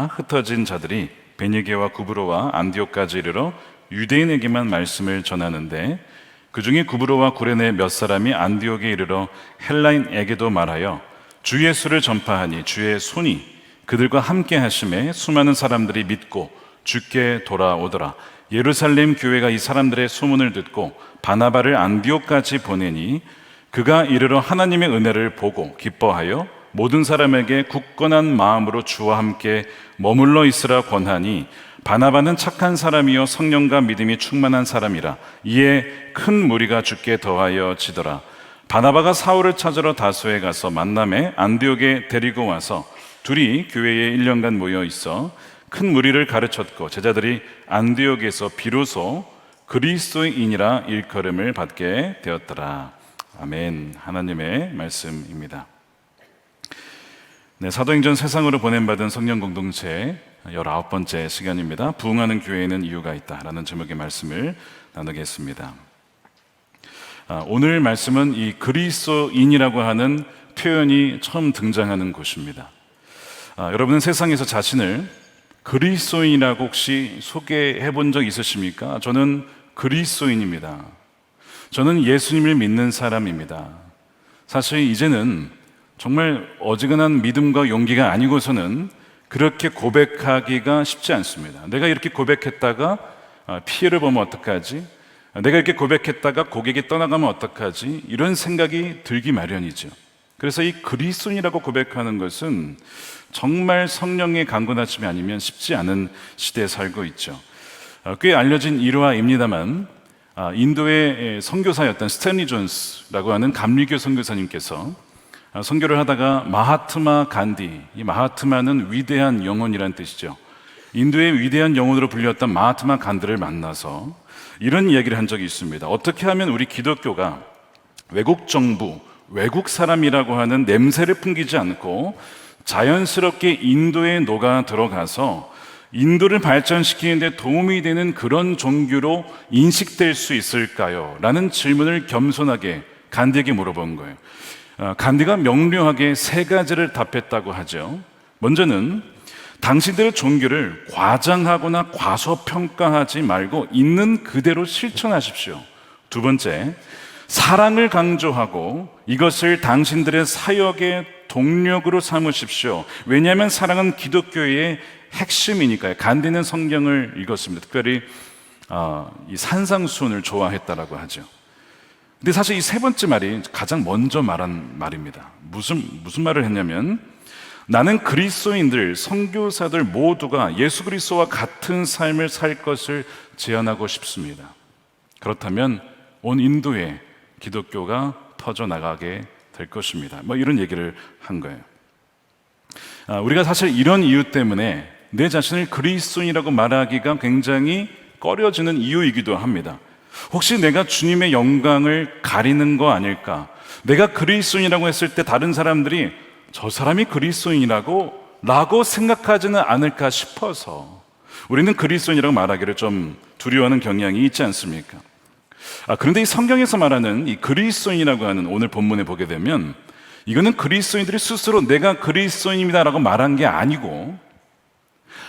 흩어진 자들이 베니게와 구브로와 안디옥까지 이르러 유대인에게만 말씀을 전하는데, 그 중에 구브로와 구레네 몇 사람이 안디옥에 이르러 헬라인에게도 말하여 주 예수를 전파하니 주의 손이 그들과 함께 하심에 수많은 사람들이 믿고 주께 돌아오더라. 예루살렘 교회가 이 사람들의 소문을 듣고 바나바를 안디옥까지 보내니 그가 이르러 하나님의 은혜를 보고 기뻐하여 모든 사람에게 굳건한 마음으로 주와 함께 머물러 있으라 권하니, 바나바는 착한 사람이요 성령과 믿음이 충만한 사람이라. 이에 큰 무리가 주께 더하여 지더라. 바나바가 사울을 찾으러 다소에 가서 만남에 안디옥에 데리고 와서 둘이 교회에 1년간 모여 있어 큰 무리를 가르쳤고, 제자들이 안디옥에서 비로소 그리스도인이라 일컬음을 받게 되었더라. 아멘. 하나님의 말씀입니다. 네, 사도행전 세상으로 보냄받은 성령 공동체 19번째 시간입니다. 부흥하는 교회에는 이유가 있다라는 제목의 말씀을 나누겠습니다. 오늘 말씀은 이 그리스도인이라고 하는 표현이 처음 등장하는 곳입니다. 여러분은 세상에서 자신을 그리스도인이라고 혹시 소개해 본 적 있으십니까? 저는 그리스도인입니다. 저는 예수님을 믿는 사람입니다. 사실 이제는 정말 어지간한 믿음과 용기가 아니고서는 그렇게 고백하기가 쉽지 않습니다. 내가 이렇게 고백했다가 피해를 보면 어떡하지? 내가 이렇게 고백했다가 고객이 떠나가면 어떡하지? 이런 생각이 들기 마련이죠. 그래서 이 그리스도인이라고 고백하는 것은 정말 성령의 강권하심이 아니면 쉽지 않은 시대에 살고 있죠. 꽤 알려진 일화입니다만, 인도의 선교사였던 스탠리 존스라고 하는 감리교 선교사님께서 선교를 하다가 마하트마 간디, 이 마하트마는 위대한 영혼이란 뜻이죠. 인도의 위대한 영혼으로 불렸던 마하트마 간디를 만나서 이런 이야기를 한 적이 있습니다. 어떻게 하면 우리 기독교가 외국 정부, 외국 사람이라고 하는 냄새를 풍기지 않고 자연스럽게 인도에 녹아 들어가서 인도를 발전시키는 데 도움이 되는 그런 종교로 인식될 수 있을까요? 라는 질문을 겸손하게 간디에게 물어본 거예요. 간디가 명료하게 3가지를 답했다고 하죠. 먼저는 당신들의 종교를 과장하거나 과소평가하지 말고 있는 그대로 실천하십시오. 2번째, 사랑을 강조하고 이것을 당신들의 사역의 동력으로 삼으십시오. 왜냐하면 사랑은 기독교의 핵심이니까요. 간디는 성경을 읽었습니다. 특별히 이 산상수훈을 좋아했다라고 하죠. 근데 사실 이 3번째 말이 가장 먼저 말한 말입니다. 무슨 말을 했냐면, 나는 그리스도인들, 선교사들 모두가 예수 그리스도와 같은 삶을 살 것을 제안하고 싶습니다. 그렇다면 온 인도에 기독교가 퍼져나가게 될 것입니다. 이런 얘기를 한 거예요. 우리가 사실 이런 이유 때문에 내 자신을 그리스도인이라고 말하기가 굉장히 꺼려지는 이유이기도 합니다. 혹시 내가 주님의 영광을 가리는 거 아닐까? 내가 그리스도인이라고 했을 때 다른 사람들이 저 사람이 그리스도인이라고 생각하지는 않을까 싶어서 우리는 그리스도인이라고 말하기를 좀 두려워하는 경향이 있지 않습니까? 그런데 이 성경에서 말하는 이 그리스도인이라고 하는 오늘 본문에 보게 되면, 이거는 그리스도인들이 스스로 내가 그리스도인이다라고 말한 게 아니고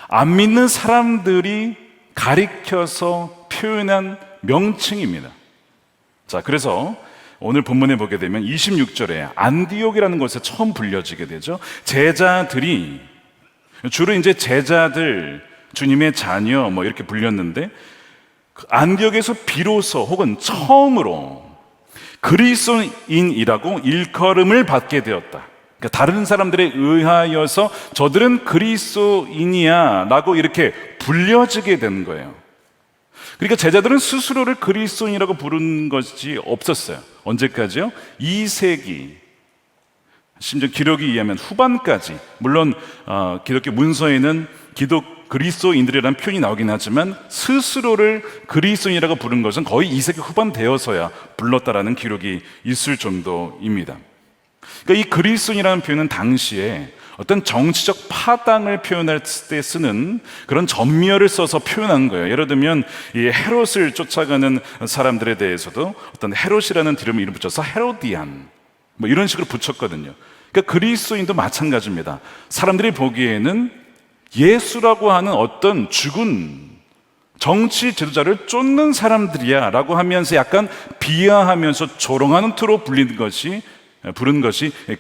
안 믿는 사람들이 가리켜서 표현한 명칭입니다. 자, 그래서 오늘 본문에 보게 되면 26절에 안디옥이라는 곳에 처음 불려지게 되죠. 제자들이, 주로 이제 제자들, 주님의 자녀 이렇게 불렸는데, 안디옥에서 비로소 혹은 처음으로 그리스도인이라고 일컬음을 받게 되었다. 그러니까 다른 사람들에 의하여서 저들은 그리스도인이야 라고 이렇게 불려지게 된 거예요. 그러니까 제자들은 스스로를 그리스도인이라고 부른 것이 없었어요. 언제까지요? 2세기, 심지어 기록에 의하면 후반까지. 물론 기독교 문서에는 그리스도인들이라는 표현이 나오긴 하지만 스스로를 그리스도인이라고 부른 것은 거의 2세기 후반 되어서야 불렀다라는 기록이 있을 정도입니다. 그러니까 이 그리스도인이라는 표현은 당시에 어떤 정치적 파당을 표현할 때 쓰는 그런 전미어를 써서 표현한 거예요. 예를 들면 이 헤롯을 쫓아가는 사람들에 대해서도 어떤 헤롯이라는 이름을 붙여서 헤로디안 이런 식으로 붙였거든요. 그러니까 그리스도인도 마찬가지입니다. 사람들이 보기에는 예수라고 하는 어떤 죽은 정치 지도자를 쫓는 사람들이야 라고 하면서 약간 비하하면서 조롱하는 투로 부른 것이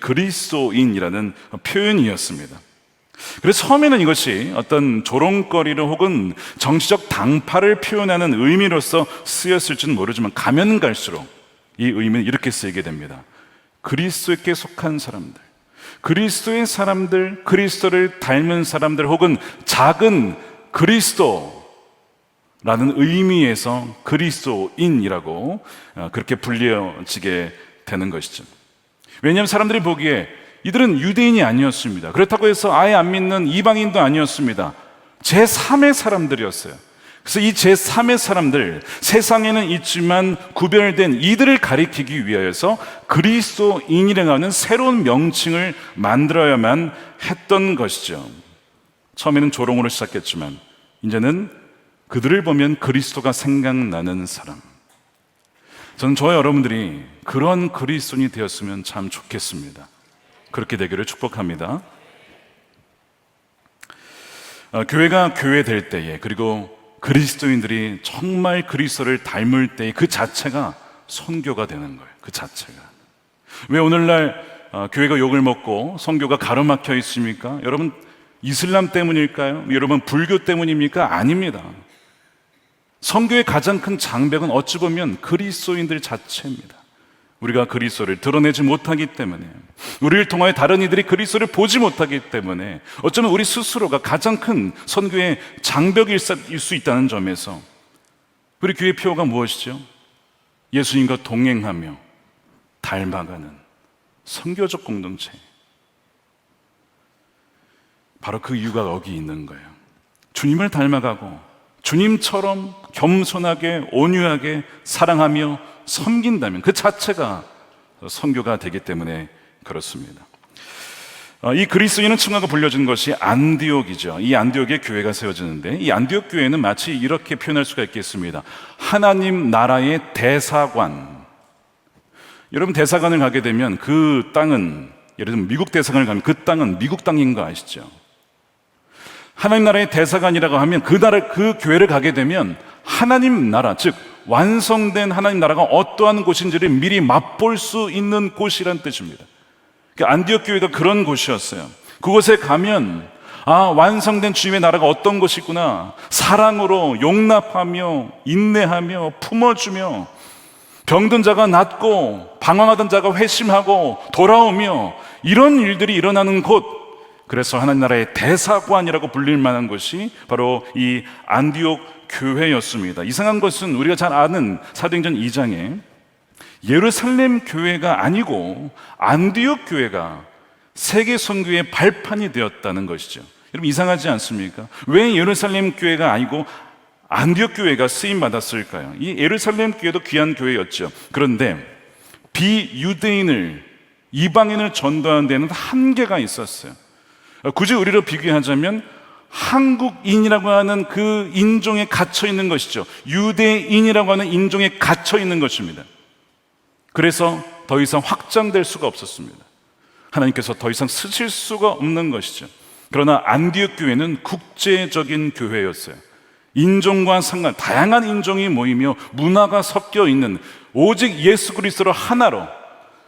그리스도인이라는 표현이었습니다. 그래서 처음에는 이것이 어떤 조롱거리를 혹은 정치적 당파를 표현하는 의미로서 쓰였을지는 모르지만 가면 갈수록 이 의미는 이렇게 쓰이게 됩니다. 그리스도께 속한 사람들, 그리스도의 사람들, 그리스도를 닮은 사람들 혹은 작은 그리스도라는 의미에서 그리스도인이라고 그렇게 불려지게 되는 것이죠. 왜냐하면 사람들이 보기에 이들은 유대인이 아니었습니다. 그렇다고 해서 아예 안 믿는 이방인도 아니었습니다. 제3의 사람들이었어요. 그래서 이 제3의 사람들, 세상에는 있지만 구별된 이들을 가리키기 위하여서 그리스도인이라고 하는 새로운 명칭을 만들어야만 했던 것이죠. 처음에는 조롱으로 시작했지만 이제는 그들을 보면 그리스도가 생각나는 사람. 저는 저와 여러분들이 그런 그리스도인이 되었으면 참 좋겠습니다. 그렇게 되기를 축복합니다. 교회가 교회 될 때에, 그리고 그리스도인들이 정말 그리스도를 닮을 때에 그 자체가 선교가 되는 거예요. 그 자체가. 왜 오늘날 교회가 욕을 먹고 선교가 가로막혀 있습니까? 여러분, 이슬람 때문일까요? 여러분, 불교 때문입니까? 아닙니다. 선교의 가장 큰 장벽은 어찌 보면 그리스도인들 자체입니다. 우리가 그리스도를 드러내지 못하기 때문에, 우리를 통하여 다른 이들이 그리스도를 보지 못하기 때문에 어쩌면 우리 스스로가 가장 큰 선교의 장벽일 수 있다는 점에서 우리 교회 표어가 무엇이죠? 예수님과 동행하며 닮아가는 선교적 공동체. 바로 그 이유가 여기 있는 거예요. 주님을 닮아가고 주님처럼 겸손하게 온유하게 사랑하며 섬긴다면 그 자체가 선교가 되기 때문에 그렇습니다. 이 그리스도인은 칭하고 불려진 것이 안디옥이죠. 이 안디옥에 교회가 세워지는데, 이 안디옥 교회는 마치 이렇게 표현할 수가 있겠습니다. 하나님 나라의 대사관. 여러분, 대사관을 가게 되면 그 땅은, 예를 들면 미국 대사관을 가면 그 땅은 미국 땅인 거 아시죠? 하나님 나라의 대사관이라고 하면 그 교회를 가게 되면 하나님 나라, 즉 완성된 하나님 나라가 어떠한 곳인지를 미리 맛볼 수 있는 곳이란 뜻입니다. 안디옥 교회가 그런 곳이었어요. 그곳에 가면 완성된 주님의 나라가 어떤 곳이구나, 사랑으로 용납하며 인내하며 품어주며 병든 자가 낫고 방황하던 자가 회심하고 돌아오며 이런 일들이 일어나는 곳, 그래서 하나님 나라의 대사관이라고 불릴 만한 것이 바로 이 안디옥 교회였습니다. 이상한 것은 우리가 잘 아는 사도행전 2장에 예루살렘 교회가 아니고 안디옥 교회가 세계 선교의 발판이 되었다는 것이죠. 여러분, 이상하지 않습니까? 왜 예루살렘 교회가 아니고 안디옥 교회가 쓰임 받았을까요? 이 예루살렘 교회도 귀한 교회였죠. 그런데 비유대인을, 이방인을 전도하는 데는 한계가 있었어요. 굳이 우리로 비교하자면 한국인이라고 하는 그 인종에 갇혀 있는 것이죠. 유대인이라고 하는 인종에 갇혀 있는 것입니다. 그래서 더 이상 확장될 수가 없었습니다. 하나님께서 더 이상 쓰실 수가 없는 것이죠. 그러나 안디옥 교회는 국제적인 교회였어요. 인종과 상관, 다양한 인종이 모이며 문화가 섞여 있는, 오직 예수 그리스도로 하나로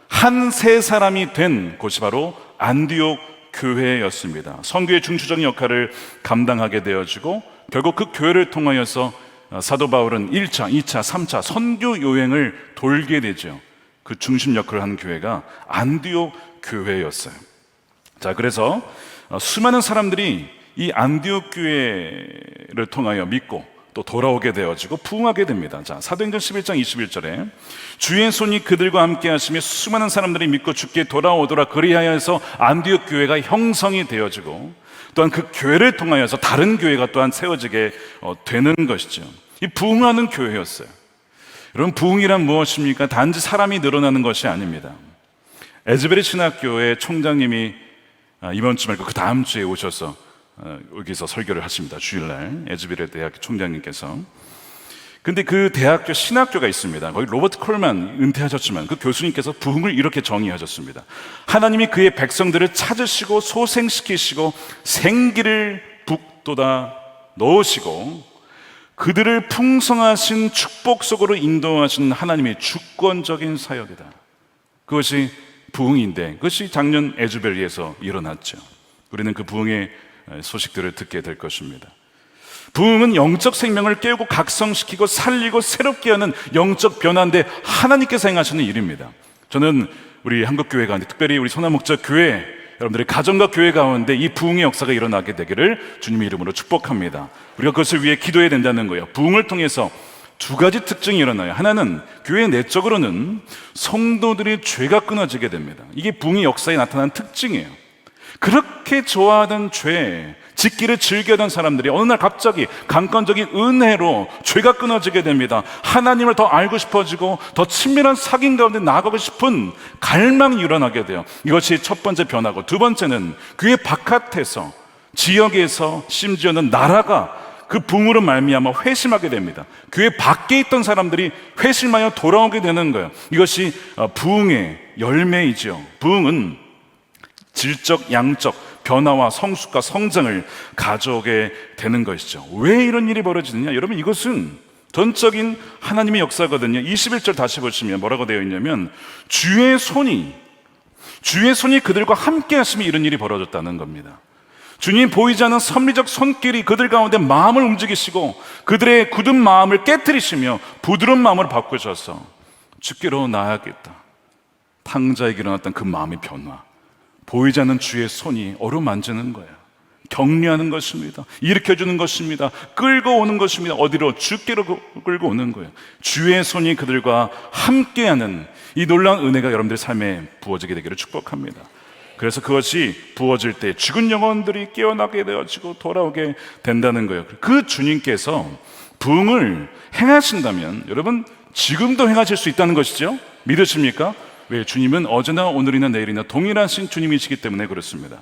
한 세 사람이 된 곳이 바로 안디옥 교회였습니다. 선교의 중추적인 역할을 감당하게 되어지고, 결국 그 교회를 통하여서 사도 바울은 1차, 2차, 3차 선교 여행을 돌게 되죠. 그 중심 역할을 한 교회가 안디옥 교회였어요. 자, 그래서 수많은 사람들이 이 안디옥 교회를 통하여 믿고 또 돌아오게 되어지고 부흥하게 됩니다. 자, 사도행전 11장 21절에 주의 손이 그들과 함께 하시며 수많은 사람들이 믿고 주께 돌아오더라. 그리하여서 안디옥 교회가 형성이 되어지고, 또한 그 교회를 통하여서 다른 교회가 또한 세워지게 되는 것이죠. 이 부흥하는 교회였어요. 여러분, 부흥이란 무엇입니까? 단지 사람이 늘어나는 것이 아닙니다. 에즈베리 신학교의 총장님이 이번 주 말고 그 다음 주에 오셔서 여기서 설교를 하십니다. 주일날 에즈베리 대학교 총장님께서. 근데 그 대학교 신학교가 있습니다. 거기 로버트 콜만 은퇴하셨지만 그 교수님께서 부흥을 이렇게 정의하셨습니다. 하나님이 그의 백성들을 찾으시고 소생시키시고 생기를 북돋아 넣으시고 그들을 풍성하신 축복 속으로 인도하신 하나님의 주권적인 사역이다. 그것이 부흥인데 그것이 작년 에즈벨리에서 일어났죠. 우리는 그 부흥의 소식들을 듣게 될 것입니다. 부흥은 영적 생명을 깨우고 각성시키고 살리고 새롭게 하는 영적 변화인데 하나님께서 행하시는 일입니다. 저는 우리 한국교회 가운데 특별히 우리 소나목자 교회 여러분들의 가정과 교회 가운데 이 부흥의 역사가 일어나게 되기를 주님의 이름으로 축복합니다. 우리가 그것을 위해 기도해야 된다는 거예요. 부흥을 통해서 두 가지 특징이 일어나요. 하나는 교회 내적으로는 성도들의 죄가 끊어지게 됩니다. 이게 부흥의 역사에 나타난 특징이에요. 그렇게 좋아하던 죄, 짓기를 즐겨하던 사람들이 어느 날 갑자기 강권적인 은혜로 죄가 끊어지게 됩니다. 하나님을 더 알고 싶어지고 더 친밀한 사귐 가운데 나아가고 싶은 갈망이 일어나게 돼요. 이것이 첫 번째 변화고, 두 번째는 교회 바깥에서, 지역에서, 심지어는 나라가 그 부흥으로 말미암아 회심하게 됩니다. 교회 밖에 있던 사람들이 회심하여 돌아오게 되는 거예요. 이것이 부흥의 열매이죠. 부흥은 질적, 양적 변화와 성숙과 성장을 가져오게 되는 것이죠. 왜 이런 일이 벌어지느냐? 여러분, 이것은 전적인 하나님의 역사거든요. 21절 다시 보시면 뭐라고 되어 있냐면 주의 손이 그들과 함께 하시며 이런 일이 벌어졌다는 겁니다. 주님 보이지 않는 섭리적 손길이 그들 가운데 마음을 움직이시고 그들의 굳은 마음을 깨트리시며 부드러운 마음을 바꾸셔서 주께로 나아가겠다. 탕자에게 일어났던 그 마음의 변화, 보이지 않는 주의 손이 어루만지는 거예요. 격려하는 것입니다. 일으켜주는 것입니다. 끌고 오는 것입니다. 어디로? 주께로 끌고 오는 거예요. 주의 손이 그들과 함께하는 이 놀라운 은혜가 여러분들 삶에 부어지게 되기를 축복합니다. 그래서 그것이 부어질 때 죽은 영혼들이 깨어나게 되어지고 돌아오게 된다는 거예요. 그 주님께서 부흥을 행하신다면 여러분 지금도 행하실 수 있다는 것이죠. 믿으십니까? 왜? 주님은 어제나 오늘이나 내일이나 동일하신 주님이시기 때문에 그렇습니다.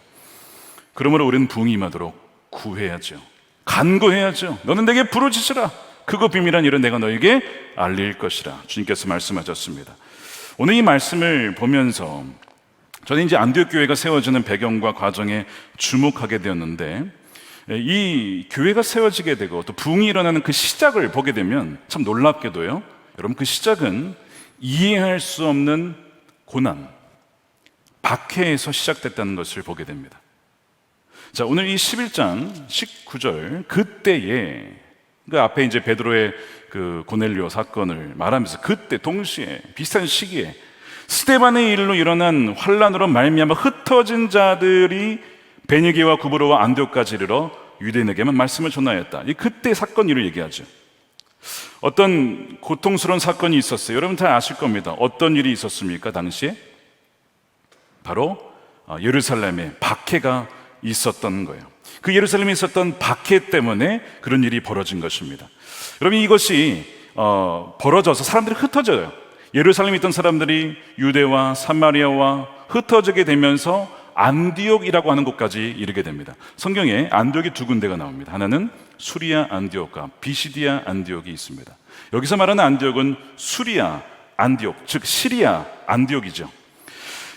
그러므로 우리는 부흥이 임하도록 구해야죠. 간구해야죠. 너는 내게 부르짖으라. 크고 비밀한 일은 내가 너에게 알릴 것이라. 주님께서 말씀하셨습니다. 오늘 이 말씀을 보면서 저는 이제 안디옥 교회가 세워지는 배경과 과정에 주목하게 되었는데, 이 교회가 세워지게 되고 또 부흥이 일어나는 그 시작을 보게 되면 참 놀랍게도요, 여러분, 그 시작은 이해할 수 없는 고난, 박해에서 시작됐다는 것을 보게 됩니다. 자, 오늘 이 11장 19절, 그때에, 그 앞에 이제 베드로의 그 고넬료 사건을 말하면서 그때 동시에 비슷한 시기에 스데반의 일로 일어난 환란으로 말미암아 흩어진 자들이 베니게와 구브로와 안디옥까지 이르러 유대인에게만 말씀을 전하였다. 이 그때 사건 일을 얘기하죠. 어떤 고통스러운 사건이 있었어요. 여러분 다 아실 겁니다. 어떤 일이 있었습니까? 당시에 바로 예루살렘에 박해가 있었던 거예요. 그 예루살렘에 있었던 박해 때문에 그런 일이 벌어진 것입니다. 여러분, 이것이 벌어져서 사람들이 흩어져요. 예루살렘에 있던 사람들이 유대와 사마리아와 흩어지게 되면서 안디옥이라고 하는 곳까지 이르게 됩니다. 성경에 안디옥이 두 군데가 나옵니다. 하나는 수리아 안디옥과 비시디아 안디옥이 있습니다. 여기서 말하는 안디옥은 수리아 안디옥, 즉 시리아 안디옥이죠.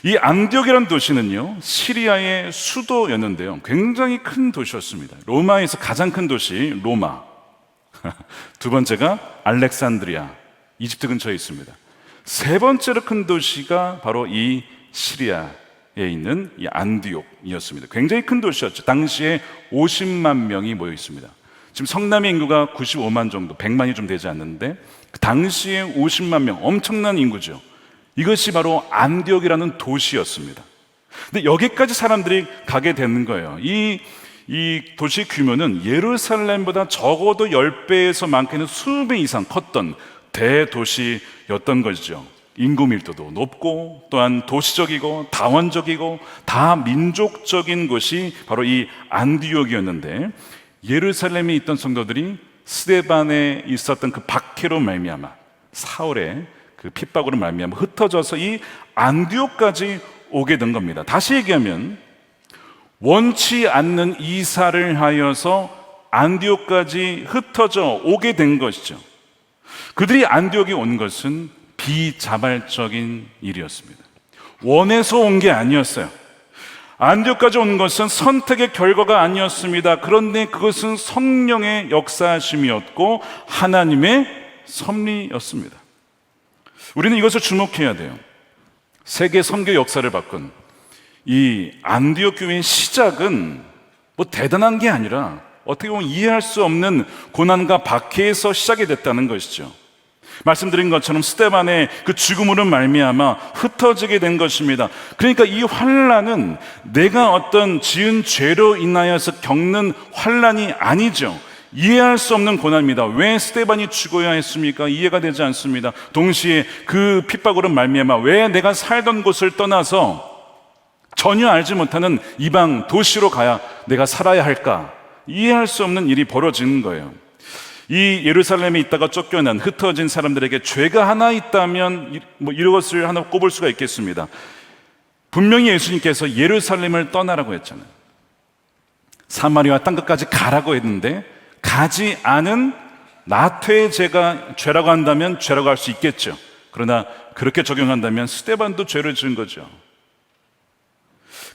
이 안디옥이라는 도시는요, 시리아의 수도였는데요, 굉장히 큰 도시였습니다. 로마에서 가장 큰 도시 로마, 두 번째가 알렉산드리아, 이집트 근처에 있습니다. 세 번째로 큰 도시가 바로 이 시리아에 있는 이 안디옥이었습니다. 굉장히 큰 도시였죠. 당시에 50만 명이 모여 있습니다. 지금 성남의 인구가 95만 정도, 100만이 좀 되지 않는데 그 당시에 50만 명, 엄청난 인구죠. 이것이 바로 안디옥이라는 도시였습니다. 근데 여기까지 사람들이 가게 되는 거예요. 이 도시 규모는 예루살렘보다 적어도 10배에서 많게는 20배 이상 컸던 대도시였던 것이죠. 인구 밀도도 높고 또한 도시적이고 다원적이고 다민족적인 곳이 바로 이 안디옥이었는데, 예루살렘에 있던 성도들이 스데반에 있었던 그 박해로 말미암아, 사울의 그 핍박으로 말미암아 흩어져서 이 안디옥까지 오게 된 겁니다. 다시 얘기하면 원치 않는 이사를 하여서 안디옥까지 흩어져 오게 된 것이죠. 그들이 안디옥에 온 것은 비자발적인 일이었습니다. 원해서 온 게 아니었어요. 안디옥까지 온 것은 선택의 결과가 아니었습니다. 그런데 그것은 성령의 역사심이었고 하나님의 섭리였습니다. 우리는 이것을 주목해야 돼요. 세계 선교 역사를 바꾼 이 안디옥 교회의 시작은 뭐 대단한 게 아니라 어떻게 보면 이해할 수 없는 고난과 박해에서 시작이 됐다는 것이죠. 말씀드린 것처럼 스데반의 그 죽음으로 말미암아 흩어지게 된 것입니다. 그러니까 이 환난은 내가 어떤 지은 죄로 인하여서 겪는 환난이 아니죠. 이해할 수 없는 고난입니다. 왜 스데반이 죽어야 했습니까? 이해가 되지 않습니다. 동시에 그 핍박으로 말미암아 왜 내가 살던 곳을 떠나서 전혀 알지 못하는 이방 도시로 가야 내가 살아야 할까? 이해할 수 없는 일이 벌어지는 거예요. 이 예루살렘에 있다가 쫓겨난 흩어진 사람들에게 죄가 하나 있다면 이것을 하나 꼽을 수가 있겠습니다. 분명히 예수님께서 예루살렘을 떠나라고 했잖아요. 사마리아 땅끝까지 가라고 했는데 가지 않은 나태의 죄가 죄라고 한다면 죄라고 할 수 있겠죠. 그러나 그렇게 적용한다면 스데반도 죄를 지은 거죠.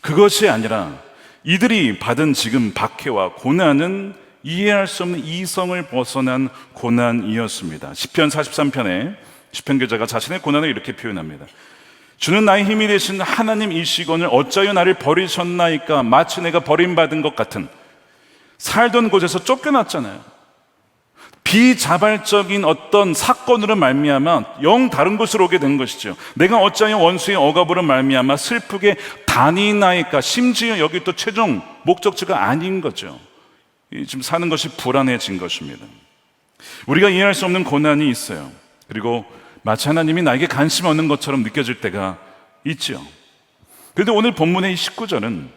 그것이 아니라 이들이 받은 지금 박해와 고난은 이해할 수 없는 이성을 벗어난 고난이었습니다. 시편 43편에 시편 기자가 자신의 고난을 이렇게 표현합니다. 주는 나의 힘이 되신 하나님이시거늘 어찌하여 나를 버리셨나이까? 마치 내가 버림받은 것 같은, 살던 곳에서 쫓겨났잖아요. 비자발적인 어떤 사건으로 말미암아 영 다른 곳으로 오게 된 것이죠. 내가 어찌하여 원수의 억압으로 말미암아 슬프게 다니나이까? 심지어 여기 또 최종 목적지가 아닌 거죠. 지금 사는 것이 불안해진 것입니다. 우리가 이해할 수 없는 고난이 있어요. 그리고 마치 하나님이 나에게 관심 없는 것처럼 느껴질 때가 있죠. 그런데 오늘 본문의 19절은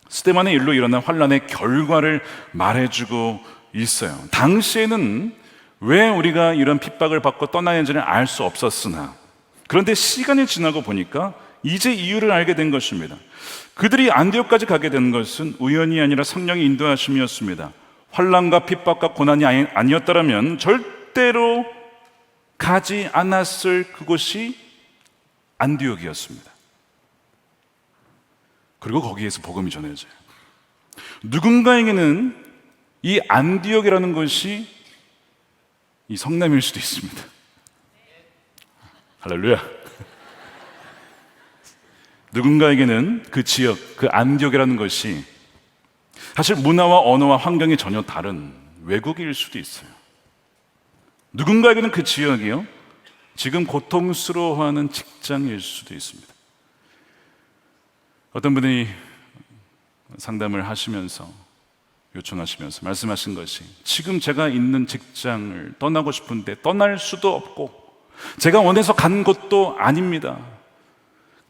스데반의 일로 일어난 환난의 결과를 말해주고 있어요. 당시에는 왜 우리가 이런 핍박을 받고 떠나는지는 알 수 없었으나, 그런데 시간이 지나고 보니까 이제 이유를 알게 된 것입니다. 그들이 안디옥까지 가게 된 것은 우연이 아니라 성령의 인도하심이었습니다. 환난과 핍박과 고난이 아니었다면 절대로 가지 않았을 그곳이 안디옥이었습니다. 그리고 거기에서 복음이 전해져요. 누군가에게는 이 안디옥이라는 것이 이 성남일 수도 있습니다. 할렐루야. 누군가에게는 그 지역, 그 안디옥이라는 것이 사실 문화와 언어와 환경이 전혀 다른 외국일 수도 있어요. 누군가에게는 그 지역이요, 지금 고통스러워하는 직장일 수도 있습니다. 어떤 분이 상담을 하시면서 요청하시면서 말씀하신 것이, 지금 제가 있는 직장을 떠나고 싶은데 떠날 수도 없고 제가 원해서 간 곳도 아닙니다.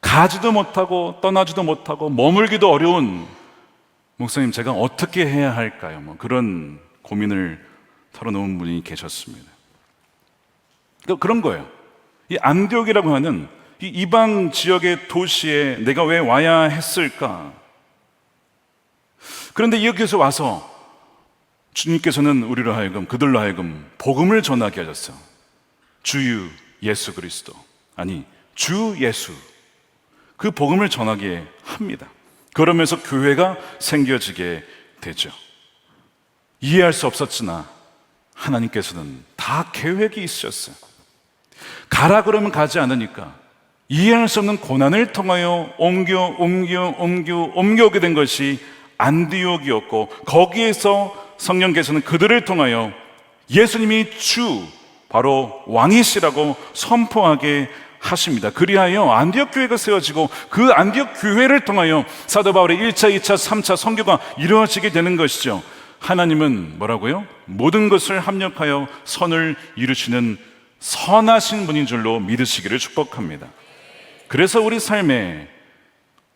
가지도 못하고 떠나지도 못하고 머물기도 어려운, 목사님 제가 어떻게 해야 할까요? 그런 고민을 털어놓은 분이 계셨습니다. 그런 거예요. 이 안디옥이라고 하는 이 이방 지역의 도시에 내가 왜 와야 했을까? 그런데 여기서 와서 주님께서는 우리로 하여금, 그들로 하여금 복음을 전하게 하셨어요. 주유 예수 그리스도, 아니 주 예수, 그 복음을 전하게 합니다. 그러면서 교회가 생겨지게 되죠. 이해할 수 없었으나 하나님께서는 다 계획이 있으셨어요. 가라 그러면 가지 않으니까 이해할 수 없는 고난을 통하여 옮겨오게 된 것이 안디옥이었고, 거기에서 성령께서는 그들을 통하여 예수님이 주, 바로 왕이시라고 선포하게 하십니다. 그리하여 안디옥 교회가 세워지고 그 안디옥 교회를 통하여 사도 바울의 1차, 2차, 3차 선교가 이루어지게 되는 것이죠. 하나님은 뭐라고요? 모든 것을 합력하여 선을 이루시는 선하신 분인 줄로 믿으시기를 축복합니다. 그래서 우리 삶에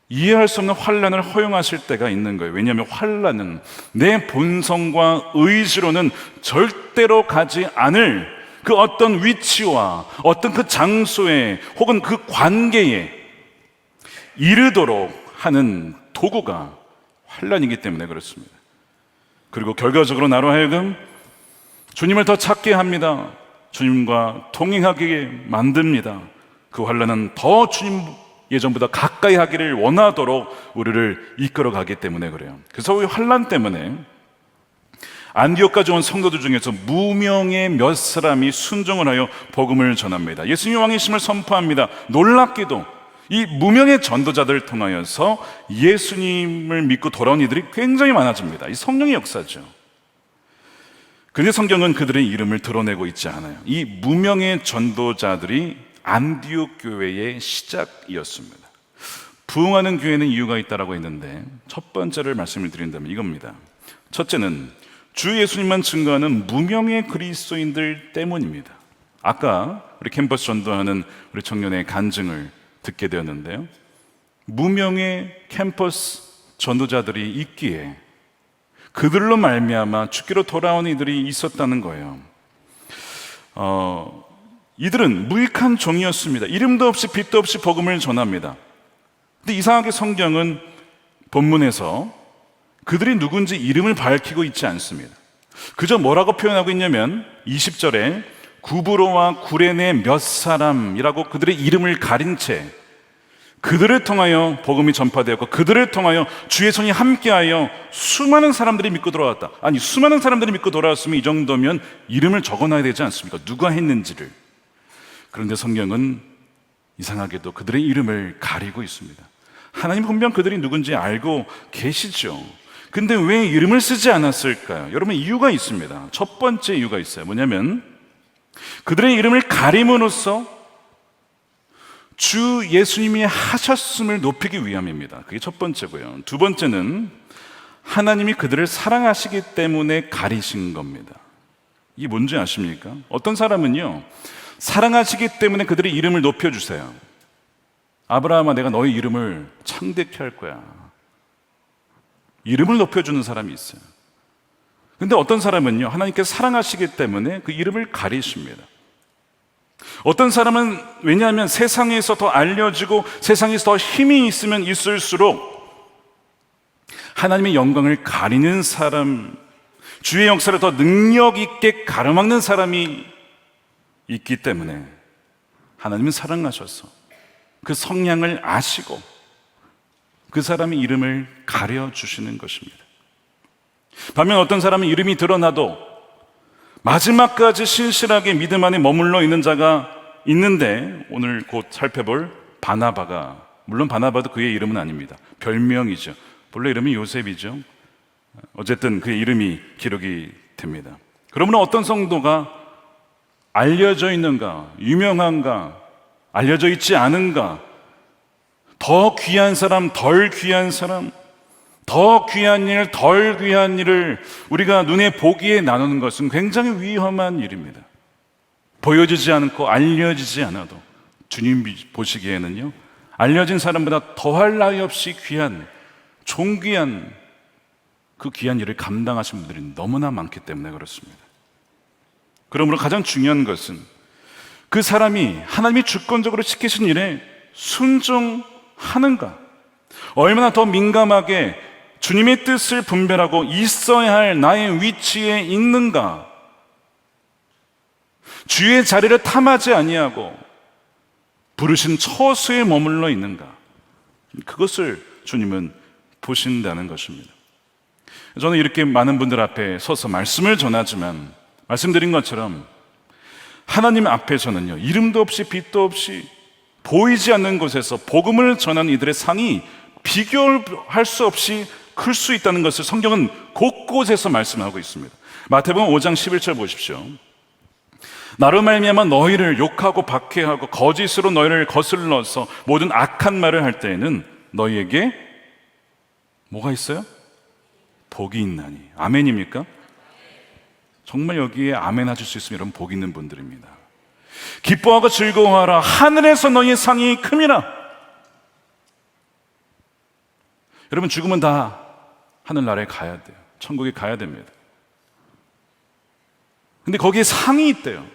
이해할 수 없는 환난을 허용하실 때가 있는 거예요. 왜냐하면 환난은 내 본성과 의지로는 절대로 가지 않을 그 어떤 위치와 어떤 그 장소에 혹은 그 관계에 이르도록 하는 도구가 환난이기 때문에 그렇습니다. 그리고 결과적으로 나로 하여금 주님을 더 찾게 합니다. 주님과 동행하게 만듭니다. 그 환난은 더 주님 예전보다 가까이 하기를 원하도록 우리를 이끌어가기 때문에 그래요. 그래서 이 환난 때문에 안디옥까지 온 성도들 중에서 무명의 몇 사람이 순종을 하여 복음을 전합니다. 예수님 왕이심을 선포합니다. 놀랍게도 이 무명의 전도자들을 통하여서 예수님을 믿고 돌아온 이들이 굉장히 많아집니다. 이 성령의 역사죠. 그런데 성경은 그들의 이름을 드러내고 있지 않아요. 이 무명의 전도자들이 안디옥 교회의 시작이었습니다. 부흥하는 교회는 이유가 있다라고 했는데 첫 번째를 말씀을 드린다면 이겁니다. 첫째는 주 예수님만 증거하는 무명의 그리스도인들 때문입니다. 아까 우리 캠퍼스 전도하는 우리 청년의 간증을 듣게 되었는데요, 무명의 캠퍼스 전도자들이 있기에 그들로 말미암아 주께로 돌아온 이들이 있었다는 거예요. 이들은 무익한 종이었습니다. 이름도 없이 빛도 없이 복음을 전합니다. 근데 이상하게 성경은 본문에서 그들이 누군지 이름을 밝히고 있지 않습니다. 그저 뭐라고 표현하고 있냐면 20절에 구브로와 구레네 몇 사람이라고 그들의 이름을 가린 채 그들을 통하여 복음이 전파되었고 그들을 통하여 주의 손이 함께하여 수많은 사람들이 믿고 돌아왔다. 아니, 수많은 사람들이 믿고 돌아왔으면 이 정도면 이름을 적어놔야 되지 않습니까? 누가 했는지를. 그런데 성경은 이상하게도 그들의 이름을 가리고 있습니다. 하나님 분명 그들이 누군지 알고 계시죠. 근데 왜 이름을 쓰지 않았을까요? 여러분, 이유가 있습니다. 첫 번째 이유가 있어요. 뭐냐면 그들의 이름을 가림으로써 주 예수님이 하셨음을 높이기 위함입니다. 그게 첫 번째고요. 두 번째는 하나님이 그들을 사랑하시기 때문에 가리신 겁니다. 이게 뭔지 아십니까? 어떤 사람은요, 사랑하시기 때문에 그들의 이름을 높여주세요. 아브라함아, 내가 너의 이름을 창대케 할 거야. 이름을 높여주는 사람이 있어요. 근데 어떤 사람은요, 하나님께서 사랑하시기 때문에 그 이름을 가리십니다. 어떤 사람은 왜냐하면 세상에서 더 알려지고 세상에서 더 힘이 있으면 있을수록 하나님의 영광을 가리는 사람, 주의 역사를 더 능력 있게 가로막는 사람이 있기 때문에 하나님은 사랑하셔서 그 성향을 아시고 그 사람의 이름을 가려주시는 것입니다. 반면 어떤 사람은 이름이 드러나도 마지막까지 신실하게 믿음 안에 머물러 있는 자가 있는데, 오늘 곧 살펴볼 바나바가, 물론 바나바도 그의 이름은 아닙니다. 별명이죠. 본래 이름이 요셉이죠. 어쨌든 그의 이름이 기록이 됩니다. 그러면 어떤 성도가 알려져 있는가, 유명한가, 알려져 있지 않은가, 더 귀한 사람, 덜 귀한 사람, 더 귀한 일, 덜 귀한 일을 우리가 눈에 보기에 나누는 것은 굉장히 위험한 일입니다. 보여지지 않고 알려지지 않아도 주님 보시기에는요, 알려진 사람보다 더할 나위 없이 귀한, 존귀한 그 귀한 일을 감당하신 분들이 너무나 많기 때문에 그렇습니다. 그러므로 가장 중요한 것은 그 사람이 하나님이 주권적으로 시키신 일에 순종하는가, 얼마나 더 민감하게 주님의 뜻을 분별하고 있어야 할 나의 위치에 있는가, 주의 자리를 탐하지 아니하고 부르신 처소에 머물러 있는가, 그것을 주님은 보신다는 것입니다. 저는 이렇게 많은 분들 앞에 서서 말씀을 전하지만 말씀드린 것처럼 하나님 앞에서는요, 이름도 없이 빛도 없이 보이지 않는 곳에서 복음을 전하는 이들의 상이 비교할 수 없이 클 수 있다는 것을 성경은 곳곳에서 말씀하고 있습니다. 마태복음 5장 11절 보십시오. 나로 말미암아 너희를 욕하고 박해하고 거짓으로 너희를 거슬러서 모든 악한 말을 할 때에는 너희에게 뭐가 있어요? 복이 있나니. 아멘입니까? 정말 여기에 아멘 하실 수 있으면 여러분 복 있는 분들입니다. 기뻐하고 즐거워하라, 하늘에서 너희의 상이 큼이라. 여러분, 죽으면 다 하늘나라에 가야 돼요. 천국에 가야 됩니다. 근데 거기에 상이 있대요.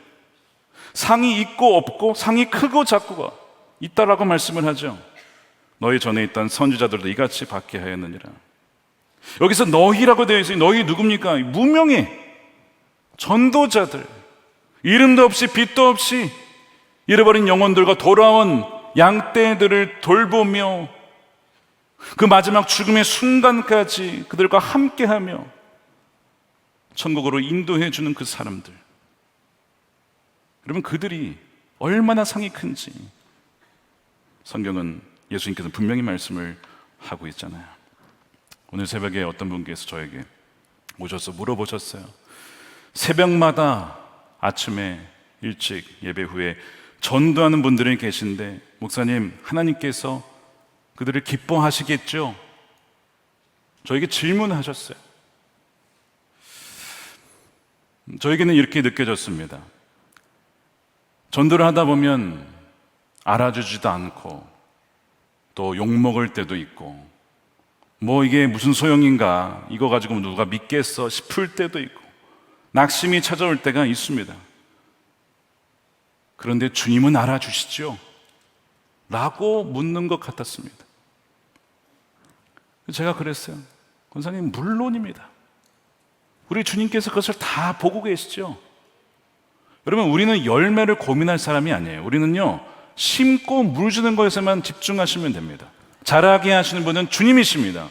상이 있고 없고, 상이 크고 작고가 있다라고 말씀을 하죠. 너희 전에 있던 선지자들도 이같이 받게 하였느니라. 여기서 너희라고 되어 있어요. 너희 누굽니까? 무명의 전도자들, 이름도 없이 빛도 없이 잃어버린 영혼들과 돌아온 양떼들을 돌보며 그 마지막 죽음의 순간까지 그들과 함께하며 천국으로 인도해 주는 그 사람들, 여러분, 그들이 얼마나 상이 큰지 성경은, 예수님께서 분명히 말씀을 하고 있잖아요. 오늘 새벽에 어떤 분께서 저에게 오셔서 물어보셨어요. 새벽마다 아침에 일찍 예배 후에 전도하는 분들이 계신데, 목사님, 하나님께서 그들을 기뻐하시겠죠? 저에게 질문하셨어요. 저에게는 이렇게 느껴졌습니다. 전도를 하다 보면 알아주지도 않고 또 욕먹을 때도 있고, 뭐 이게 무슨 소용인가, 이거 가지고 누가 믿겠어 싶을 때도 있고, 낙심이 찾아올 때가 있습니다. 그런데 주님은 알아주시죠? 라고 묻는 것 같았습니다. 제가 그랬어요. 권사님, 물론입니다. 우리 주님께서 그것을 다 보고 계시죠? 여러분, 우리는 열매를 고민할 사람이 아니에요. 우리는요, 심고 물 주는 것에만 집중하시면 됩니다. 자라게 하시는 분은 주님이십니다.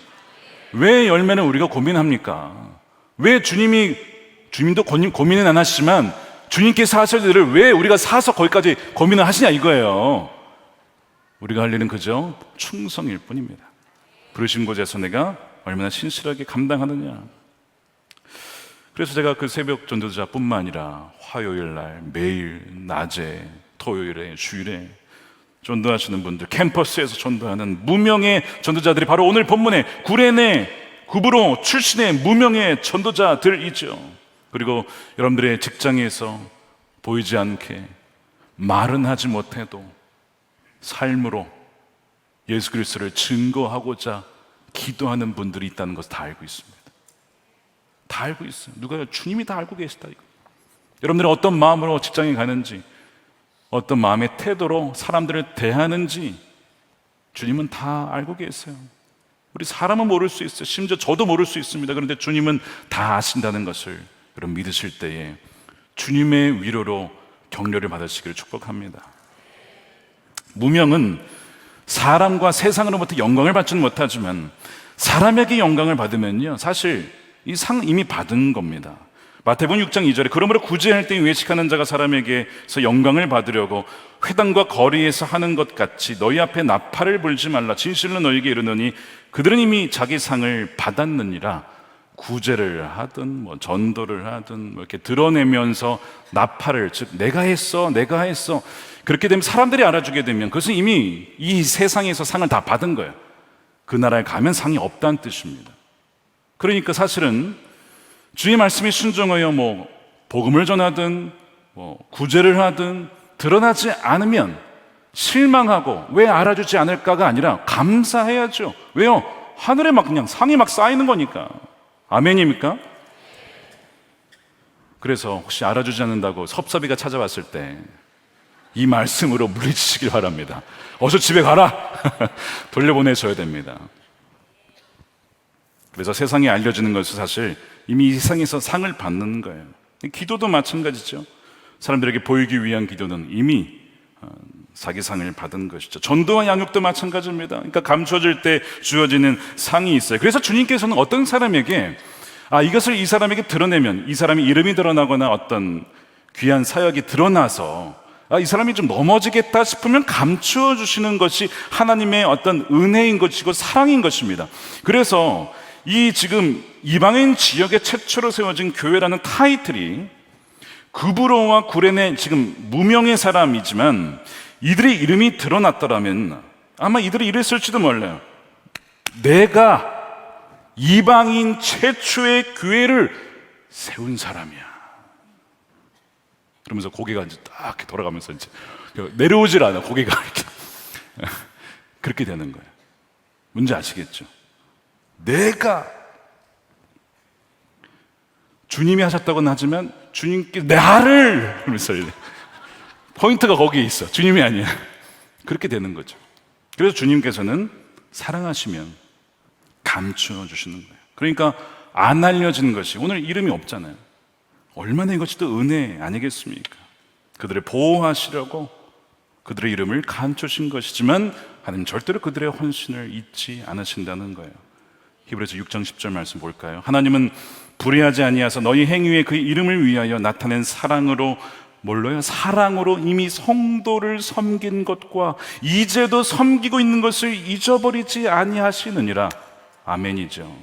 왜 열매는 우리가 고민합니까? 왜 주님도 고민은 안 하시지만 주님께서 하실 일을 왜 우리가 사서 거기까지 고민을 하시냐 이거예요. 우리가 할 일은 그저 충성일 뿐입니다. 부르신 곳에서 내가 얼마나 신실하게 감당하느냐. 그래서 제가 그 새벽 전도자뿐만 아니라 화요일 날 매일 낮에, 토요일에, 주일에 전도하시는 분들, 캠퍼스에서 전도하는 무명의 전도자들이 바로 오늘 본문에 구레네, 구브로 출신의 무명의 전도자들이죠. 그리고 여러분들의 직장에서 보이지 않게 말은 하지 못해도 삶으로 예수 그리스도를 증거하고자 기도하는 분들이 있다는 것을 다 알고 있습니다. 다 알고 있어요. 누가요? 주님이 다 알고 계시다 이거. 여러분들이 어떤 마음으로 직장에 가는지, 어떤 마음의 태도로 사람들을 대하는지 주님은 다 알고 계세요. 우리 사람은 모를 수 있어요. 심지어 저도 모를 수 있습니다. 그런데 주님은 다 아신다는 것을 여러분 믿으실 때에 주님의 위로로 격려를 받으시기를 축복합니다. 무명은 사람과 세상으로부터 영광을 받지는 못하지만 사람에게 영광을 받으면요, 사실 이 상 이미 받은 겁니다. 마태복음 6장 2절에 그러므로 구제할 때 외식하는 자가 사람에게서 영광을 받으려고 회당과 거리에서 하는 것 같이 너희 앞에 나팔을 불지 말라. 진실로 너희에게 이르노니 그들은 이미 자기 상을 받았느니라. 구제를 하든 뭐 전도를 하든 뭐 이렇게 드러내면서 나팔을, 즉 내가 했어 그렇게 되면 사람들이 알아주게 되면 그것은 이미 이 세상에서 상을 다 받은 거예요. 그 나라에 가면 상이 없다는 뜻입니다. 그러니까 사실은 주의 말씀에 순종하여 뭐 복음을 전하든 뭐 구제를 하든 드러나지 않으면 실망하고 왜 알아주지 않을까가 아니라 감사해야죠. 왜요? 하늘에 막 그냥 상이 막 쌓이는 거니까. 아멘입니까? 그래서 혹시 알아주지 않는다고 섭섭이가 찾아왔을 때 이 말씀으로 물리치시길 바랍니다. 어서 집에 가라. 돌려보내셔야 됩니다. 그래서 세상에 알려지는 것은 사실 이미 이 세상에서 상을 받는 거예요. 기도도 마찬가지죠. 사람들에게 보이기 위한 기도는 이미 자기 상을 받은 것이죠. 전도와 양육도 마찬가지입니다. 그러니까 감춰질 때 주어지는 상이 있어요. 그래서 주님께서는 어떤 사람에게 이것을 이 사람에게 드러내면 이 사람의 이름이 드러나거나 어떤 귀한 사역이 드러나서 이 사람이 좀 넘어지겠다 싶으면 감추어 주시는 것이 하나님의 어떤 은혜인 것이고 사랑인 것입니다. 그래서 이 지금 이방인 지역에 최초로 세워진 교회라는 타이틀이 구브로와 구레네 지금 무명의 사람이지만 이들의 이름이 드러났더라면 아마 이들이 이랬을지도 몰라요. 내가 이방인 최초의 교회를 세운 사람이야. 그러면서 고개가 이제 딱 이렇게 돌아가면서 이제 내려오질 않아. 고개가 이렇게 그렇게 되는 거예요. 뭔지 아시겠죠? 내가 주님이 하셨다고는 하지만 주님께 나를 그러면서 포인트가 거기에 있어. 주님이 아니야. 그렇게 되는 거죠. 그래서 주님께서는 사랑하시면 감추어 주시는 거예요. 그러니까 안 알려지는 것이, 오늘 이름이 없잖아요. 얼마나 이것이 또 은혜 아니겠습니까? 그들을 보호하시려고 그들의 이름을 감추신 것이지만 하나님 절대로 그들의 헌신을 잊지 않으신다는 거예요. 히브리서 6장 10절 말씀 볼까요? 하나님은 불의하지 아니하사 너희 행위에 그 이름을 위하여 나타낸 사랑으로, 뭘로요? 사랑으로 이미 성도를 섬긴 것과 이제도 섬기고 있는 것을 잊어버리지 아니하시느니라. 아멘이죠.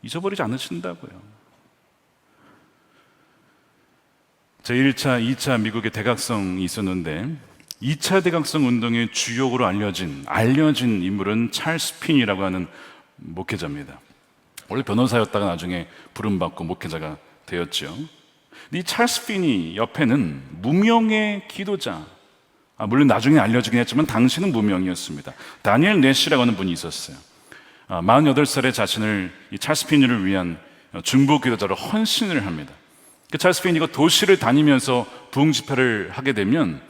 잊어버리지 않으신다고요. 제1차, 2차 미국의 대각성이 있었는데 2차 대각성 운동의 주역으로 알려진 인물은 찰스 핀이라고 하는 목회자입니다. 원래 변호사였다가 나중에 부름받고 목회자가 되었죠. 이 찰스 핀이 옆에는 무명의 기도자, 물론 나중에 알려지긴 했지만 당시는 무명이었습니다. 다니엘 내시라고 하는 분이 있었어요. 48살에 자신을 이 찰스 핀을 위한 중보 기도자로 헌신을 합니다. 그 찰스 핀이가 도시를 다니면서 부흥 집회를 하게 되면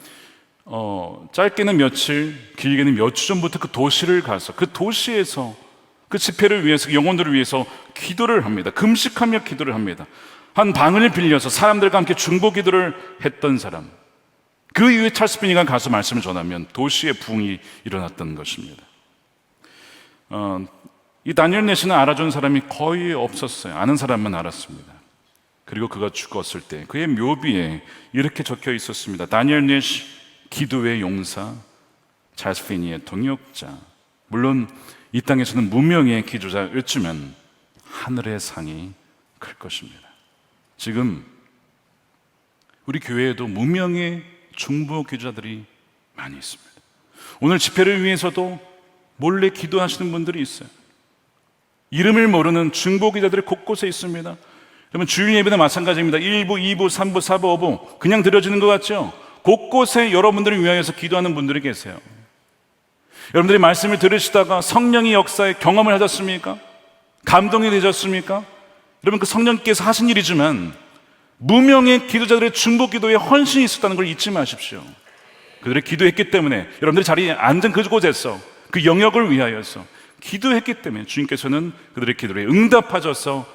짧게는 며칠, 길게는 몇 주 전부터 그 도시를 가서 그 도시에서 그 집회를 위해서, 영혼들을 위해서 기도를 합니다. 금식하며 기도를 합니다. 한 방을 빌려서 사람들과 함께 중보 기도를 했던 사람, 그 이후에 찰스 핀이가 가서 말씀을 전하면 도시의 부흥이 일어났던 것입니다. 이 다니엘 내시는 알아준 사람이 거의 없었어요. 아는 사람만 알았습니다. 그리고 그가 죽었을 때 그의 묘비에 이렇게 적혀 있었습니다. 다니엘 내시 기도의 용사, 찰스 핀이의 동역자. 물론 이 땅에서는 무명의 기도자였지만 하늘의 상이 클 것입니다. 지금 우리 교회에도 무명의 중보 기도자들이 많이 있습니다. 오늘 집회를 위해서도 몰래 기도하시는 분들이 있어요. 이름을 모르는 중보 기도자들이 곳곳에 있습니다. 여러분, 주일 예배도 마찬가지입니다. 1부, 2부, 3부, 4부, 5부 그냥 드려지는 것 같죠? 곳곳에 여러분들을 위하여서 기도하는 분들이 계세요. 여러분들이 말씀을 들으시다가 성령의 역사에 경험을 하셨습니까? 감동이 되셨습니까? 여러분, 그 성령께서 하신 일이지만 무명의 기도자들의 중보 기도에 헌신이 있었다는 걸 잊지 마십시오. 그들이 기도했기 때문에, 여러분들이 자리에 앉은 그곳에서 그 영역을 위하여서 기도했기 때문에 주님께서는 그들의 기도에 응답하셔서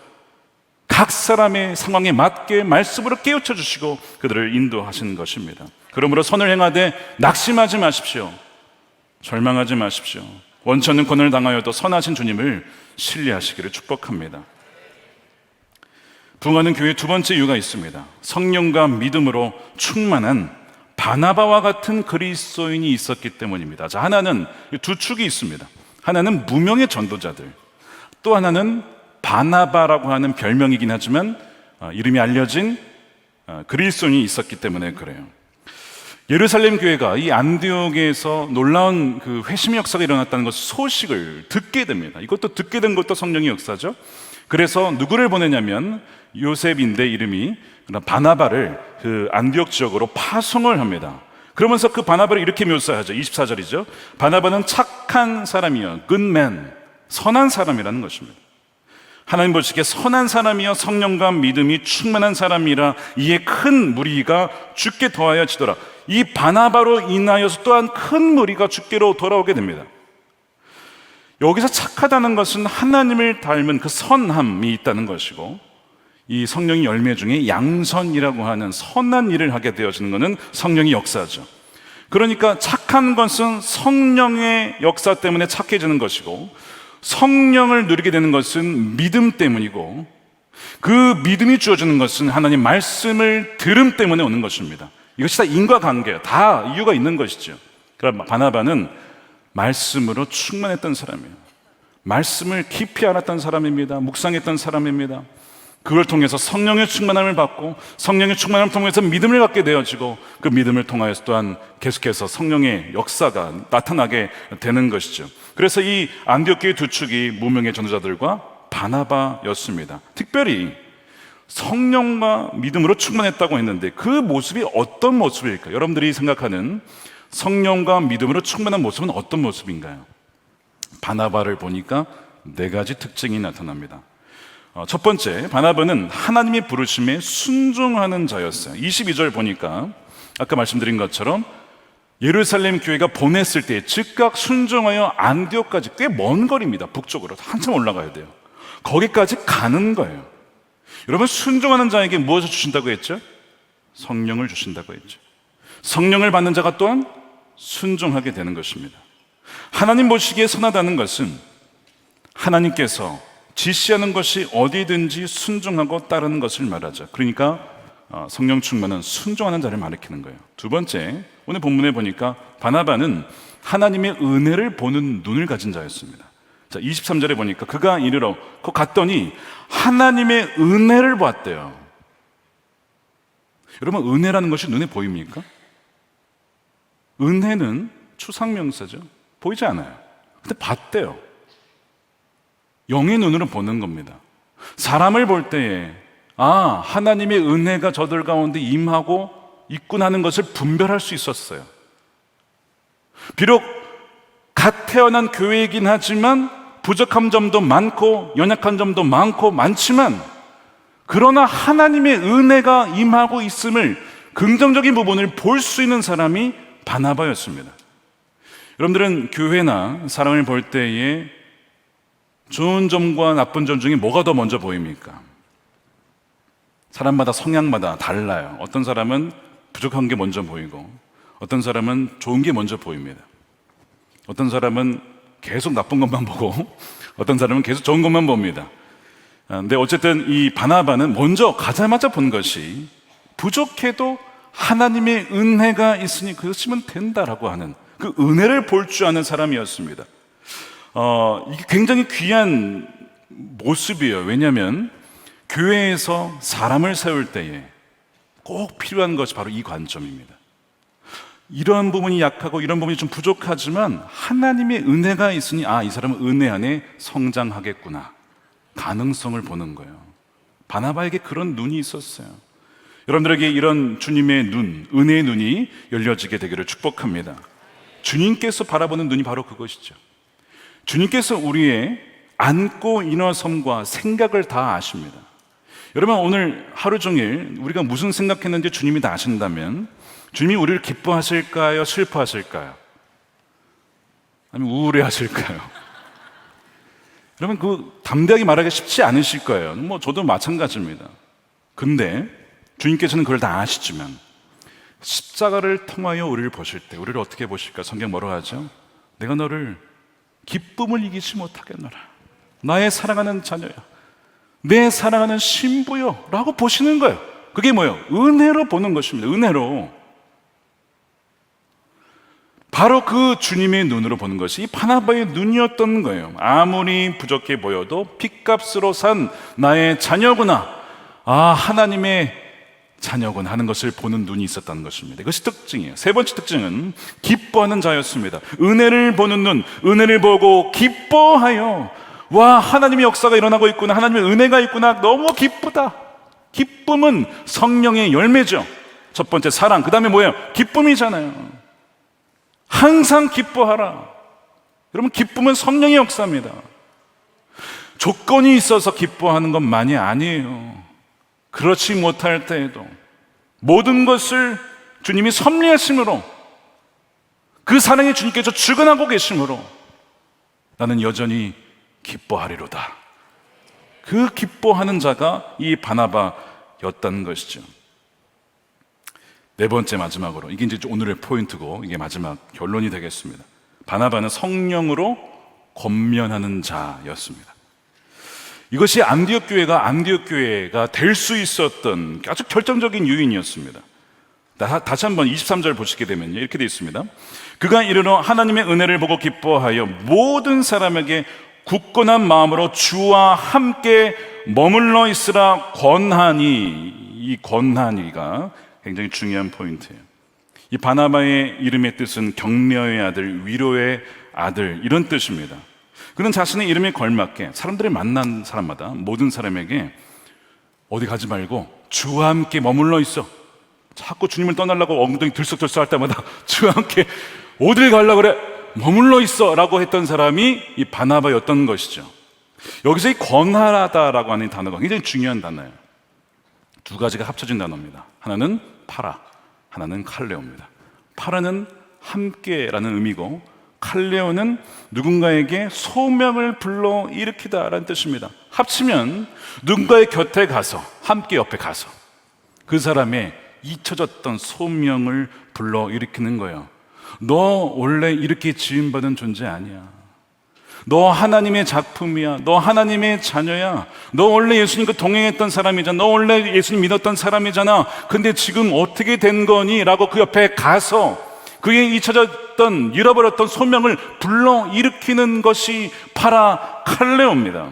각 사람의 상황에 맞게 말씀으로 깨우쳐 주시고 그들을 인도하신 것입니다. 그러므로 선을 행하되 낙심하지 마십시오. 절망하지 마십시오. 원치 않는 고난을 당하여도 선하신 주님을 신뢰하시기를 축복합니다. 부흥하는 교회의 두 번째 이유가 있습니다. 성령과 믿음으로 충만한 바나바와 같은 그리스도인이 있었기 때문입니다. 자, 하나는 두 축이 있습니다. 하나는 무명의 전도자들, 또 하나는 바나바라고 하는 별명이긴 하지만 이름이 알려진 그리스도인이 있었기 때문에 그래요. 예루살렘 교회가 이 안디옥에서 놀라운 그 회심 역사가 일어났다는 것 소식을 듣게 됩니다. 이것도 듣게 된 것도 성령의 역사죠. 그래서 누구를 보내냐면 요셉인데 이름이 바나바를 그 안디옥 지역으로 파송을 합니다. 그러면서 그 바나바를 이렇게 묘사하죠. 24절이죠. 바나바는 착한 사람이요, good man, 선한 사람이라는 것입니다. 하나님 보시기에 선한 사람이요 성령과 믿음이 충만한 사람이라 이에 큰 무리가 주께 더하여 지더라. 이 바나바로 인하여서 또한 큰 무리가 주께로 돌아오게 됩니다. 여기서 착하다는 것은 하나님을 닮은 그 선함이 있다는 것이고, 이 성령의 열매 중에 양선이라고 하는 선한 일을 하게 되어지는 것은 성령의 역사죠. 그러니까 착한 것은 성령의 역사 때문에 착해지는 것이고, 성령을 누리게 되는 것은 믿음 때문이고, 그 믿음이 주어지는 것은 하나님 말씀을 들음 때문에 오는 것입니다. 이것이 다 인과관계예요. 다 이유가 있는 것이죠. 그러나 바나바는 말씀으로 충만했던 사람이에요. 말씀을 깊이 알았던 사람입니다. 묵상했던 사람입니다. 그걸 통해서 성령의 충만함을 받고 성령의 충만함을 통해서 믿음을 갖게 되어지고, 그 믿음을 통하여서 또한 계속해서 성령의 역사가 나타나게 되는 것이죠. 그래서 이 안디옥 교회 두 축이 무명의 전도자들과 바나바였습니다. 특별히 성령과 믿음으로 충만했다고 했는데 그 모습이 어떤 모습일까요? 여러분들이 생각하는 성령과 믿음으로 충만한 모습은 어떤 모습인가요? 바나바를 보니까 네 가지 특징이 나타납니다. 첫 번째, 바나바는 하나님의 부르심에 순종하는 자였어요. 22절 보니까 아까 말씀드린 것처럼 예루살렘 교회가 보냈을 때 즉각 순종하여 안디옥까지 꽤 먼 거리입니다. 북쪽으로 한참 올라가야 돼요. 거기까지 가는 거예요. 여러분, 순종하는 자에게 무엇을 주신다고 했죠? 성령을 주신다고 했죠. 성령을 받는 자가 또한 순종하게 되는 것입니다. 하나님 보시기에 선하다는 것은 하나님께서 지시하는 것이 어디든지 순종하고 따르는 것을 말하죠. 그러니까 성령 충만은 순종하는 자를 가리키는 거예요. 두 번째, 오늘 본문에 보니까 바나바는 하나님의 은혜를 보는 눈을 가진 자였습니다. 자, 23절에 보니까 그가 이르러 갔더니 하나님의 은혜를 보았대요. 여러분, 은혜라는 것이 눈에 보입니까? 은혜는 추상명사죠. 보이지 않아요. 근데 봤대요. 영의 눈으로 보는 겁니다. 사람을 볼 때에 하나님의 은혜가 저들 가운데 임하고 있구나 하는 것을 분별할 수 있었어요. 비록 갓 태어난 교회이긴 하지만 부족한 점도 많고 연약한 점도 많지만 그러나 하나님의 은혜가 임하고 있음을, 긍정적인 부분을 볼 수 있는 사람이 바나바였습니다. 여러분들은 교회나 사람을 볼 때에 좋은 점과 나쁜 점 중에 뭐가 더 먼저 보입니까? 사람마다 성향마다 달라요. 어떤 사람은 부족한 게 먼저 보이고 어떤 사람은 좋은 게 먼저 보입니다. 어떤 사람은 계속 나쁜 것만 보고 어떤 사람은 계속 좋은 것만 봅니다. 근데 어쨌든 이 바나바는 먼저 가자마자 본 것이 부족해도 하나님의 은혜가 있으니 그것이면 된다라고 하는 그 은혜를 볼 줄 아는 사람이었습니다. 이게 굉장히 귀한 모습이에요. 왜냐하면 교회에서 사람을 세울 때에 꼭 필요한 것이 바로 이 관점입니다. 이런 부분이 약하고 이런 부분이 좀 부족하지만 하나님의 은혜가 있으니 이 사람은 은혜 안에 성장하겠구나, 가능성을 보는 거예요. 바나바에게 그런 눈이 있었어요. 여러분들에게 이런 주님의 눈, 은혜의 눈이 열려지게 되기를 축복합니다. 주님께서 바라보는 눈이 바로 그것이죠. 주님께서 우리의 안고 일어섬과 생각을 다 아십니다. 여러분, 오늘 하루 종일 우리가 무슨 생각했는지 주님이 다 아신다면 주님이 우리를 기뻐하실까요? 슬퍼하실까요? 아니면 우울해하실까요? 여러분, 그 담대하게 말하기 쉽지 않으실 거예요. 저도 마찬가지입니다. 근데 주님께서는 그걸 다 아시지만 십자가를 통하여 우리를 보실 때 우리를 어떻게 보실까? 성경 뭐라고 하죠? 내가 너를 기쁨을 이기지 못하겠노라. 나의 사랑하는 자녀야, 내 사랑하는 신부요 라고 보시는 거예요. 그게 뭐예요? 은혜로 보는 것입니다. 은혜로. 바로 그 주님의 눈으로 보는 것이 이 바나바의 눈이었던 거예요. 아무리 부족해 보여도 핏값으로 산 나의 자녀구나, 하나님의 자녀구나 하는 것을 보는 눈이 있었다는 것입니다. 이것이 특징이에요. 세 번째 특징은 기뻐하는 자였습니다. 은혜를 보는 눈, 은혜를 보고 기뻐하여, 하나님의 역사가 일어나고 있구나, 하나님의 은혜가 있구나, 너무 기쁘다. 기쁨은 성령의 열매죠. 첫 번째 사랑, 그 다음에 뭐예요? 기쁨이잖아요. 항상 기뻐하라. 여러분, 기쁨은 성령의 역사입니다. 조건이 있어서 기뻐하는 것만이 아니에요. 그렇지 못할 때에도 모든 것을 주님이 섭리하심으로, 그 사랑의 주님께서 주관하고 계심으로 나는 여전히 기뻐하리로다. 그 기뻐하는 자가 이 바나바였다는 것이죠. 네 번째, 마지막으로, 이게 이제 오늘의 포인트고 이게 마지막 결론이 되겠습니다. 바나바는 성령으로 권면하는 자였습니다. 이것이 안디옥 교회가 될 수 있었던 아주 결정적인 요인이었습니다. 다시 한번 23절 보시게 되면요, 이렇게 되어 있습니다. 그가 이르러 하나님의 은혜를 보고 기뻐하여 모든 사람에게 굳건한 마음으로 주와 함께 머물러 있으라 권하니. 이 권하니가 굉장히 중요한 포인트예요. 이 바나바의 이름의 뜻은 격려의 아들, 위로의 아들, 이런 뜻입니다. 그는 자신의 이름에 걸맞게 사람들이 만난 사람마다, 모든 사람에게 어디 가지 말고 주와 함께 머물러 있어. 자꾸 주님을 떠나려고 엉덩이 들썩들썩 할 때마다 주와 함께 어딜 가려고 그래? 머물러 있어 라고 했던 사람이 이 바나바였던 것이죠. 여기서 이 권하다라고 하는 단어가 굉장히 중요한 단어예요. 두 가지가 합쳐진 단어입니다. 하나는 파라, 하나는 칼레오입니다. 파라는 함께라는 의미고, 칼레오는 누군가에게 소명을 불러 일으키다라는 뜻입니다. 합치면 누군가의 곁에 가서, 함께 옆에 가서 그 사람의 잊혀졌던 소명을 불러 일으키는 거예요. 너 원래 이렇게 지음받은 존재 아니야. 너 하나님의 작품이야. 너 하나님의 자녀야. 너 원래 예수님과 동행했던 사람이잖아. 너 원래 예수님 믿었던 사람이잖아. 근데 지금 어떻게 된 거니? 라고 그 옆에 가서 그의 잊혀졌던, 잃어버렸던 소명을 불러일으키는 것이 파라칼레오입니다.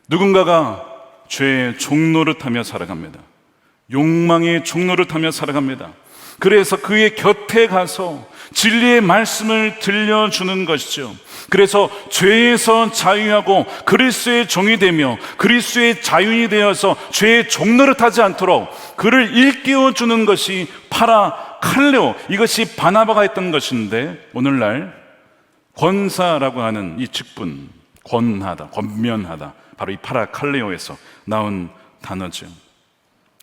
누군가가 죄의 종노릇하며 살아갑니다. 욕망의 종노릇하며 살아갑니다. 그래서 그의 곁에 가서 진리의 말씀을 들려주는 것이죠. 그래서 죄에서 자유하고 그리스도의 종이 되며 그리스도의 자유인이 되어서 죄의 종노릇하지 않도록 그를 일깨워주는 것이 파라칼레오, 이것이 바나바가 했던 것인데, 오늘날 권사라고 하는 이 직분, 권하다, 권면하다, 바로 이 파라칼레오에서 나온 단어죠.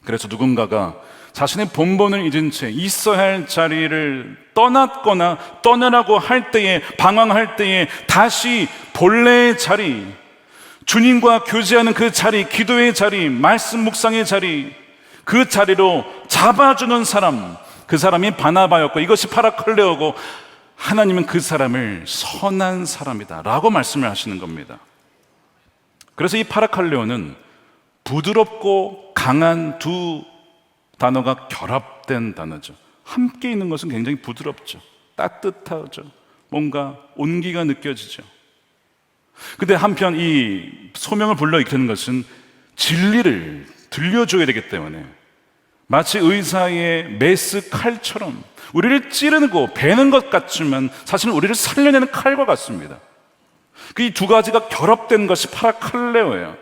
그래서 누군가가 자신의 본분을 잊은 채 있어야 할 자리를 떠났거나 떠나라고 할 때에, 방황할 때에 다시 본래의 자리, 주님과 교제하는 그 자리, 기도의 자리, 말씀 묵상의 자리, 그 자리로 잡아주는 사람, 그 사람이 바나바였고 이것이 파라클레오고, 하나님은 그 사람을 선한 사람이다 라고 말씀을 하시는 겁니다. 그래서 이 파라칼레오는 부드럽고 강한 두 단어가 결합된 단어죠. 함께 있는 것은 굉장히 부드럽죠. 따뜻하죠. 뭔가 온기가 느껴지죠. 근데 한편 이 소명을 불러일으키는 것은 진리를 들려줘야 되기 때문에 마치 의사의 메스 칼처럼 우리를 찌르고 베는 것 같지만 사실은 우리를 살려내는 칼과 같습니다. 그 이 두 가지가 결합된 것이 파라칼레오예요.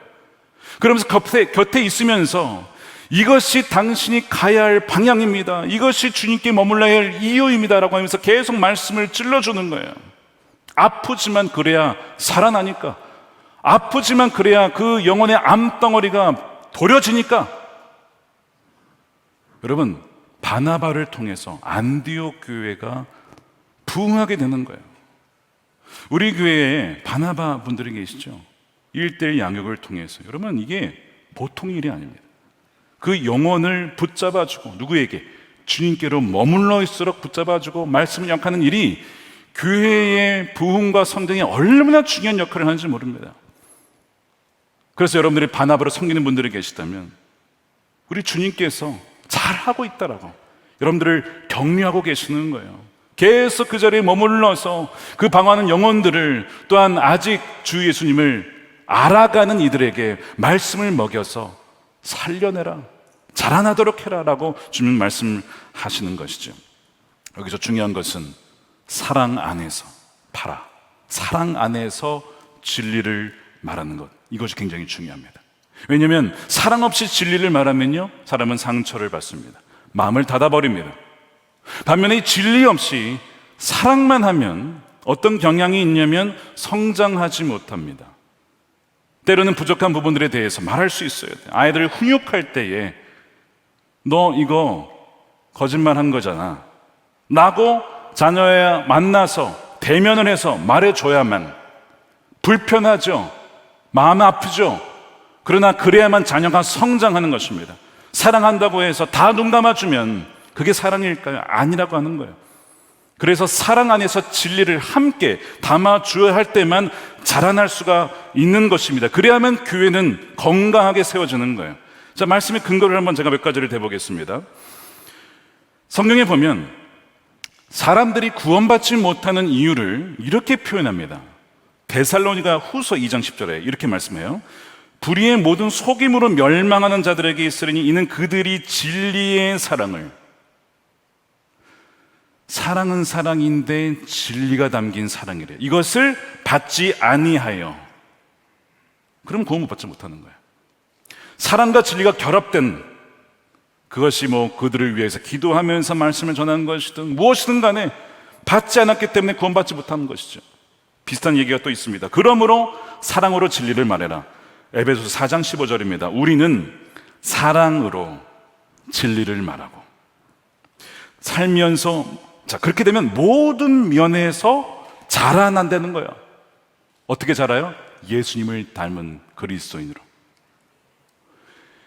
그러면서 곁에 있으면서 이것이 당신이 가야 할 방향입니다. 이것이 주님께 머물러야 할 이유입니다 라고 하면서 계속 말씀을 찔러주는 거예요. 아프지만 그래야 살아나니까, 아프지만 그래야 그 영혼의 암덩어리가 도려지니까. 여러분, 바나바를 통해서 안디옥 교회가 부흥하게 되는 거예요. 우리 교회에 바나바 분들이 계시죠? 1:1 양육을 통해서. 여러분, 이게 보통 일이 아닙니다. 그 영혼을 붙잡아주고, 누구에게? 주님께로 머물러 있도록 붙잡아주고 말씀을 약하는 일이 교회의 부흥과 성장에 얼마나 중요한 역할을 하는지 모릅니다. 그래서 여러분들이 바나바로 섬기는 분들이 계시다면 우리 주님께서 잘하고 있다라고 여러분들을 격려하고 계시는 거예요. 계속 그 자리에 머물러서 그 방황하는 영혼들을, 또한 아직 주 예수님을 알아가는 이들에게 말씀을 먹여서 살려내라, 자라나도록 해라 라고 주님 말씀하시는 것이죠. 여기서 중요한 것은 사랑 안에서 사랑 안에서 진리를 말하는 것, 이것이 굉장히 중요합니다. 왜냐하면 사랑 없이 진리를 말하면요, 사람은 상처를 받습니다. 마음을 닫아버립니다. 반면에 이 진리 없이 사랑만 하면 어떤 경향이 있냐면 성장하지 못합니다. 때로는 부족한 부분들에 대해서 말할 수 있어야 돼요. 아이들을 훈육할 때에 너 이거 거짓말한 거잖아 라고 자녀야 만나서 대면을 해서 말해줘야만. 불편하죠. 마음 아프죠. 그러나 그래야만 자녀가 성장하는 것입니다. 사랑한다고 해서 다 눈 감아주면 그게 사랑일까요? 아니라고 하는 거예요. 그래서 사랑 안에서 진리를 함께 담아주어야 할 때만 자라날 수가 있는 것입니다. 그래야만 교회는 건강하게 세워지는 거예요. 자, 말씀의 근거를 한번 제가 몇 가지를 대보겠습니다. 성경에 보면 사람들이 구원받지 못하는 이유를 이렇게 표현합니다. 데살로니가 후서 2장 10절에 이렇게 말씀해요. 불의의 모든 속임으로 멸망하는 자들에게 있으리니 이는 그들이 진리의 사랑은 사랑인데 진리가 담긴 사랑이래. 이것을 받지 아니하여. 그럼 구원 못 받지 못하는 거예요. 사랑과 진리가 결합된, 그것이 뭐 그들을 위해서 기도하면서 말씀을 전하는 것이든 무엇이든 간에 받지 않았기 때문에 구원받지 못하는 것이죠. 비슷한 얘기가 또 있습니다. 그러므로 사랑으로 진리를 말해라. 에베소서 4장 15절입니다. 우리는 사랑으로 진리를 말하고 살면서, 자, 그렇게 되면 모든 면에서 자라난다는 거예요. 어떻게 자라요? 예수님을 닮은 그리스도인으로.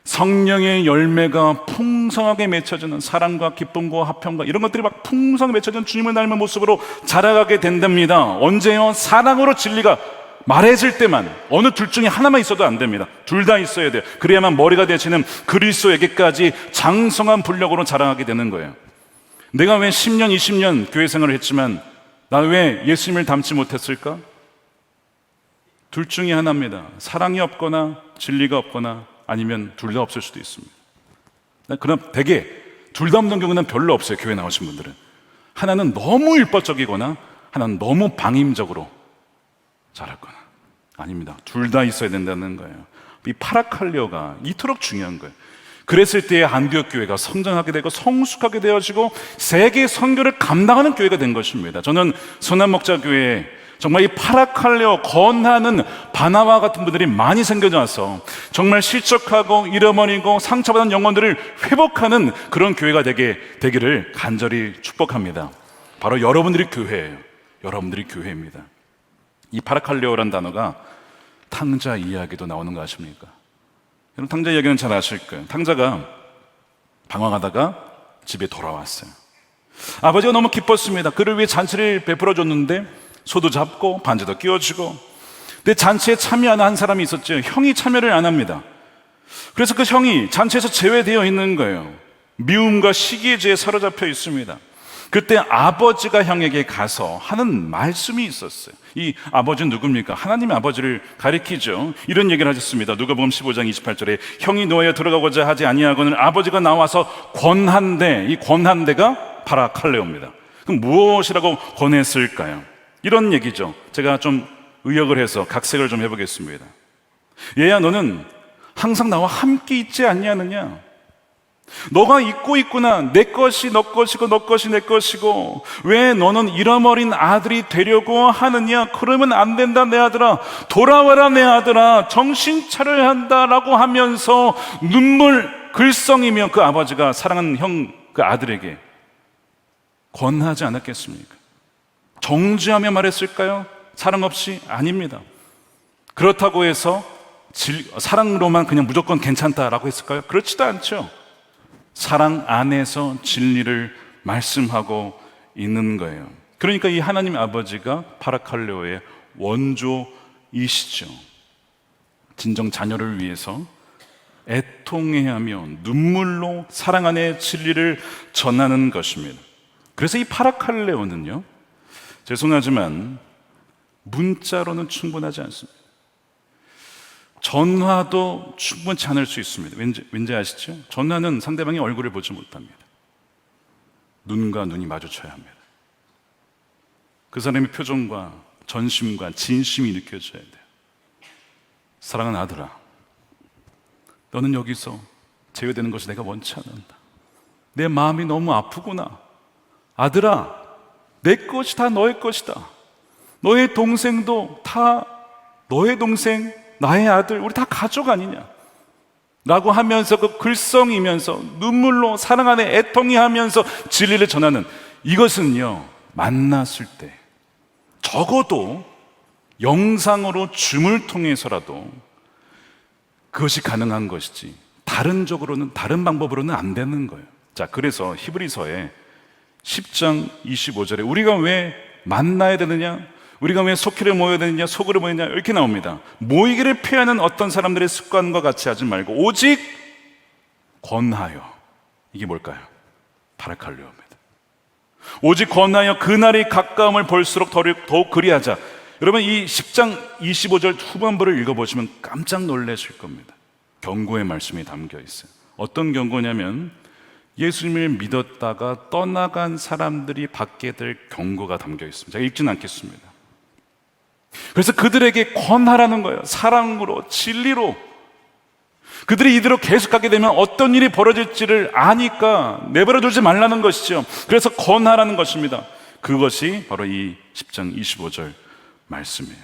성령의 열매가 풍성하게 맺혀지는 사랑과 기쁨과 화평과 이런 것들이 막 풍성하게 맺혀지는 주님을 닮은 모습으로 자라가게 된답니다. 언제요? 사랑으로 진리가 말해질 때만. 어느 둘 중에 하나만 있어도 안 됩니다. 둘 다 있어야 돼요. 그래야만 머리가 되시는 그리스도에게까지 장성한 분력으로 자라가게 되는 거예요. 내가 왜 10년, 20년 교회 생활을 했지만 나 왜 예수님을 닮지 못했을까? 둘 중에 하나입니다. 사랑이 없거나 진리가 없거나 아니면 둘 다 없을 수도 있습니다. 그럼 대개 둘 다 없는 경우는 별로 없어요. 교회 나오신 분들은. 하나는 너무 율법적이거나 하나는 너무 방임적으로 자랐거나. 아닙니다. 둘 다 있어야 된다는 거예요. 이 파라칼레오가 이토록 중요한 거예요. 그랬을 때의 안디옥 교회가 성장하게 되고 성숙하게 되어지고 세계 선교를 감당하는 교회가 된 것입니다. 저는 선한목자교회에 정말 이 파라칼레오 권하는 바나바 같은 분들이 많이 생겨나서 정말 실족하고 잃어버리고 상처받은 영혼들을 회복하는 그런 교회가 되기를 간절히 축복합니다. 바로 여러분들이 교회예요. 여러분들이 교회입니다. 이 파라칼레오란 단어가 탕자 이야기도 나오는 거 아십니까? 여러분 탕자 이야기는 잘 아실 거예요. 탕자가 방황하다가 집에 돌아왔어요. 아버지가 너무 기뻤습니다. 그를 위해 잔치를 베풀어 줬는데 소도 잡고 반지도 끼워주고. 근데 잔치에 참여하는 한 사람이 있었죠. 형이 참여를 안 합니다. 그래서 그 형이 잔치에서 제외되어 있는 거예요. 미움과 시기의 죄에 사로잡혀 있습니다. 그때 아버지가 형에게 가서 하는 말씀이 있었어요. 이 아버지는 누굽니까? 하나님의 아버지를 가리키죠. 이런 얘기를 하셨습니다. 누가복음 15장 28절에 형이 노예에 들어가고자 하지 아니하고는 아버지가 나와서 권한대. 이 권한대가 파라칼레오입니다. 그럼 무엇이라고 권했을까요? 이런 얘기죠. 제가 좀 의역을 해서 각색을 좀 해보겠습니다. 얘야, 너는 항상 나와 함께 있지 않냐느냐? 너가 잊고 있구나. 내 것이 너 것이고 너 것이 내 것이고 왜 너는 잃어버린 아들이 되려고 하느냐? 그러면 안 된다 내 아들아. 돌아와라 내 아들아. 정신 차려야 한다라고 하면서 눈물 글썽이며 그 아버지가 사랑하는 형 그 아들에게 권하지 않았겠습니까? 정죄하며 말했을까요? 사랑 없이? 아닙니다. 그렇다고 해서 사랑으로만 그냥 무조건 괜찮다라고 했을까요? 그렇지도 않죠. 사랑 안에서 진리를 말씀하고 있는 거예요. 그러니까 이 하나님 아버지가 파라칼레오의 원조이시죠. 진정 자녀를 위해서 애통해하며 눈물로 사랑 안의 진리를 전하는 것입니다. 그래서 이 파라칼레오는요, 죄송하지만 문자로는 충분하지 않습니다. 전화도 충분치 않을 수 있습니다. 왠지 아시죠? 전화는 상대방의 얼굴을 보지 못합니다. 눈과 눈이 마주쳐야 합니다. 그 사람의 표정과 전심과 진심이 느껴져야 돼요. 사랑하는 아들아, 너는 여기서 제외되는 것이 내가 원치 않는다. 내 마음이 너무 아프구나. 아들아, 내 것이 다 너의 것이다. 너의 동생도 다 너의 동생, 나의 아들, 우리 다 가족 아니냐 라고 하면서 그 글썽이면서 눈물로 사랑 안에 애통이 하면서 진리를 전하는, 이것은요, 만났을 때 적어도 영상으로 줌을 통해서라도 그것이 가능한 것이지 다른 방법으로는 안 되는 거예요. 자, 그래서 히브리서의 10장 25절에 우리가 왜 만나야 되느냐, 우리가 왜 속회를 모여야 되느냐, 속으로 모이느냐 이렇게 나옵니다. 모이기를 피하는 어떤 사람들의 습관과 같이 하지 말고 오직 권하여. 이게 뭘까요? 파라칼레오입니다. 오직 권하여 그날이 가까움을 볼수록 더욱 그리하자. 여러분, 이 10장 25절 후반부를 읽어보시면 깜짝 놀라실 겁니다. 경고의 말씀이 담겨 있어요. 어떤 경고냐면 예수님을 믿었다가 떠나간 사람들이 받게 될 경고가 담겨 있습니다. 제가 읽지는 않겠습니다. 그래서 그들에게 권하라는 거예요. 사랑으로, 진리로. 그들이 이대로 계속 가게 되면 어떤 일이 벌어질지를 아니까 내버려 두지 말라는 것이죠. 그래서 권하라는 것입니다. 그것이 바로 이 10장 25절 말씀이에요.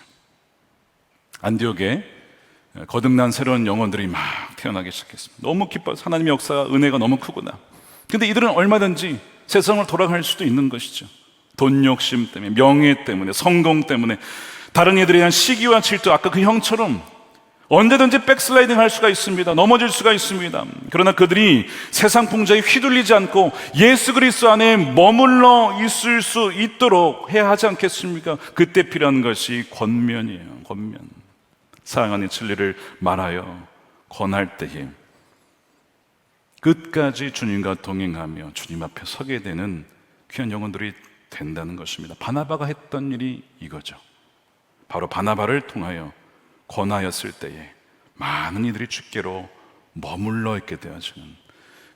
안디옥에 거듭난 새로운 영혼들이 막 태어나기 시작했습니다. 너무 기뻐서 하나님의 역사가, 은혜가 너무 크구나. 근데 이들은 얼마든지 세상을 돌아갈 수도 있는 것이죠. 돈 욕심 때문에, 명예 때문에, 성공 때문에, 다른 이들에 대한 시기와 질투, 아까 그 형처럼 언제든지 백슬라이딩 할 수가 있습니다. 넘어질 수가 있습니다. 그러나 그들이 세상 풍자에 휘둘리지 않고 예수 그리스도 안에 머물러 있을 수 있도록 해야 하지 않겠습니까? 그때 필요한 것이 권면이에요. 권면. 사랑하는 진리를 말하여 권할 때에 끝까지 주님과 동행하며 주님 앞에 서게 되는 귀한 영혼들이 된다는 것입니다. 바나바가 했던 일이 이거죠. 바로 바나바를 통하여 권하였을 때에 많은 이들이 주께로 머물러 있게 되어지는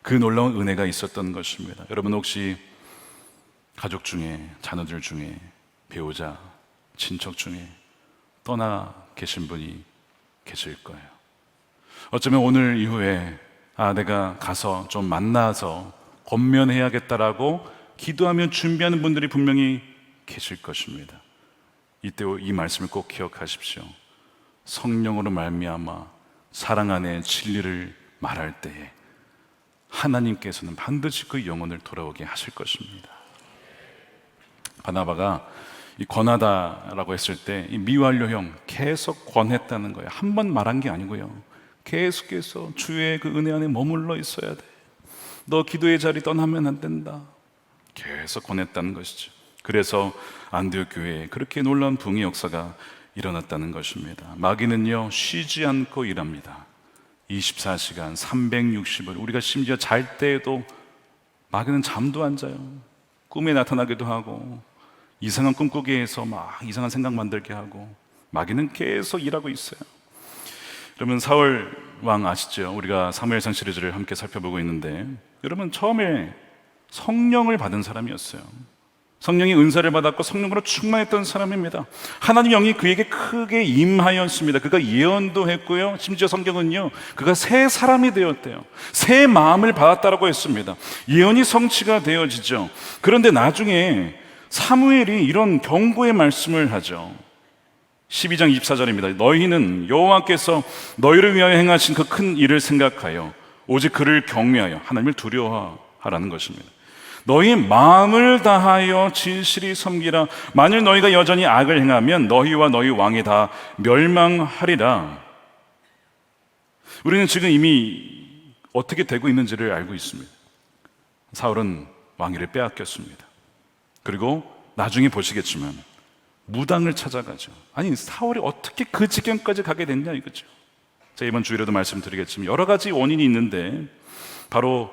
그 놀라운 은혜가 있었던 것입니다. 여러분 혹시 가족 중에, 자녀들 중에, 배우자, 친척 중에 떠나 계신 분이 계실 거예요. 어쩌면 오늘 이후에 내가 가서 좀 만나서 권면해야겠다라고 기도하며 준비하는 분들이 분명히 계실 것입니다. 이때 이 말씀을 꼭 기억하십시오. 성령으로 말미암아 사랑 안에 진리를 말할 때에 하나님께서는 반드시 그 영혼을 돌아오게 하실 것입니다. 바나바가 이 권하다라고 했을 때 이 미완료형 계속 권했다는 거예요. 한 번 말한 게 아니고요. 계속해서 주의 그 은혜 안에 머물러 있어야 돼. 너 기도의 자리 떠나면 안 된다. 계속 권했다는 것이죠. 그래서 안디옥 교회에 그렇게 놀라운 부흥의 역사가 일어났다는 것입니다. 마귀는요 쉬지 않고 일합니다. 24시간 360일 우리가 심지어 잘 때에도 마귀는 잠도 안 자요. 꿈에 나타나기도 하고 이상한 꿈 꾸게 해서 막 이상한 생각 만들게 하고 마귀는 계속 일하고 있어요. 여러분 사울 왕 아시죠? 우리가 사무엘상 시리즈를 함께 살펴보고 있는데 여러분 처음에 성령을 받은 사람이었어요. 성령의 은사를 받았고 성령으로 충만했던 사람입니다. 하나님 영이 그에게 크게 임하였습니다. 그가 예언도 했고요. 심지어 성경은요 그가 새 사람이 되었대요. 새 마음을 받았다라고 했습니다. 예언이 성취가 되어지죠. 그런데 나중에 사무엘이 이런 경고의 말씀을 하죠. 12장 24절입니다. 너희는 여호와께서 너희를 위하여 행하신 그 큰 일을 생각하여 오직 그를 경외하여 하나님을 두려워하라는 것입니다. 너희 마음을 다하여 진실이 섬기라. 만일 너희가 여전히 악을 행하면 너희와 너희 왕이 다 멸망하리라. 우리는 지금 이미 어떻게 되고 있는지를 알고 있습니다. 사울은 왕위를 빼앗겼습니다. 그리고 나중에 보시겠지만 무당을 찾아가죠. 아니 사울이 어떻게 그 지경까지 가게 됐냐 이거죠. 제가 이번 주일에도 말씀드리겠지만 여러 가지 원인이 있는데 바로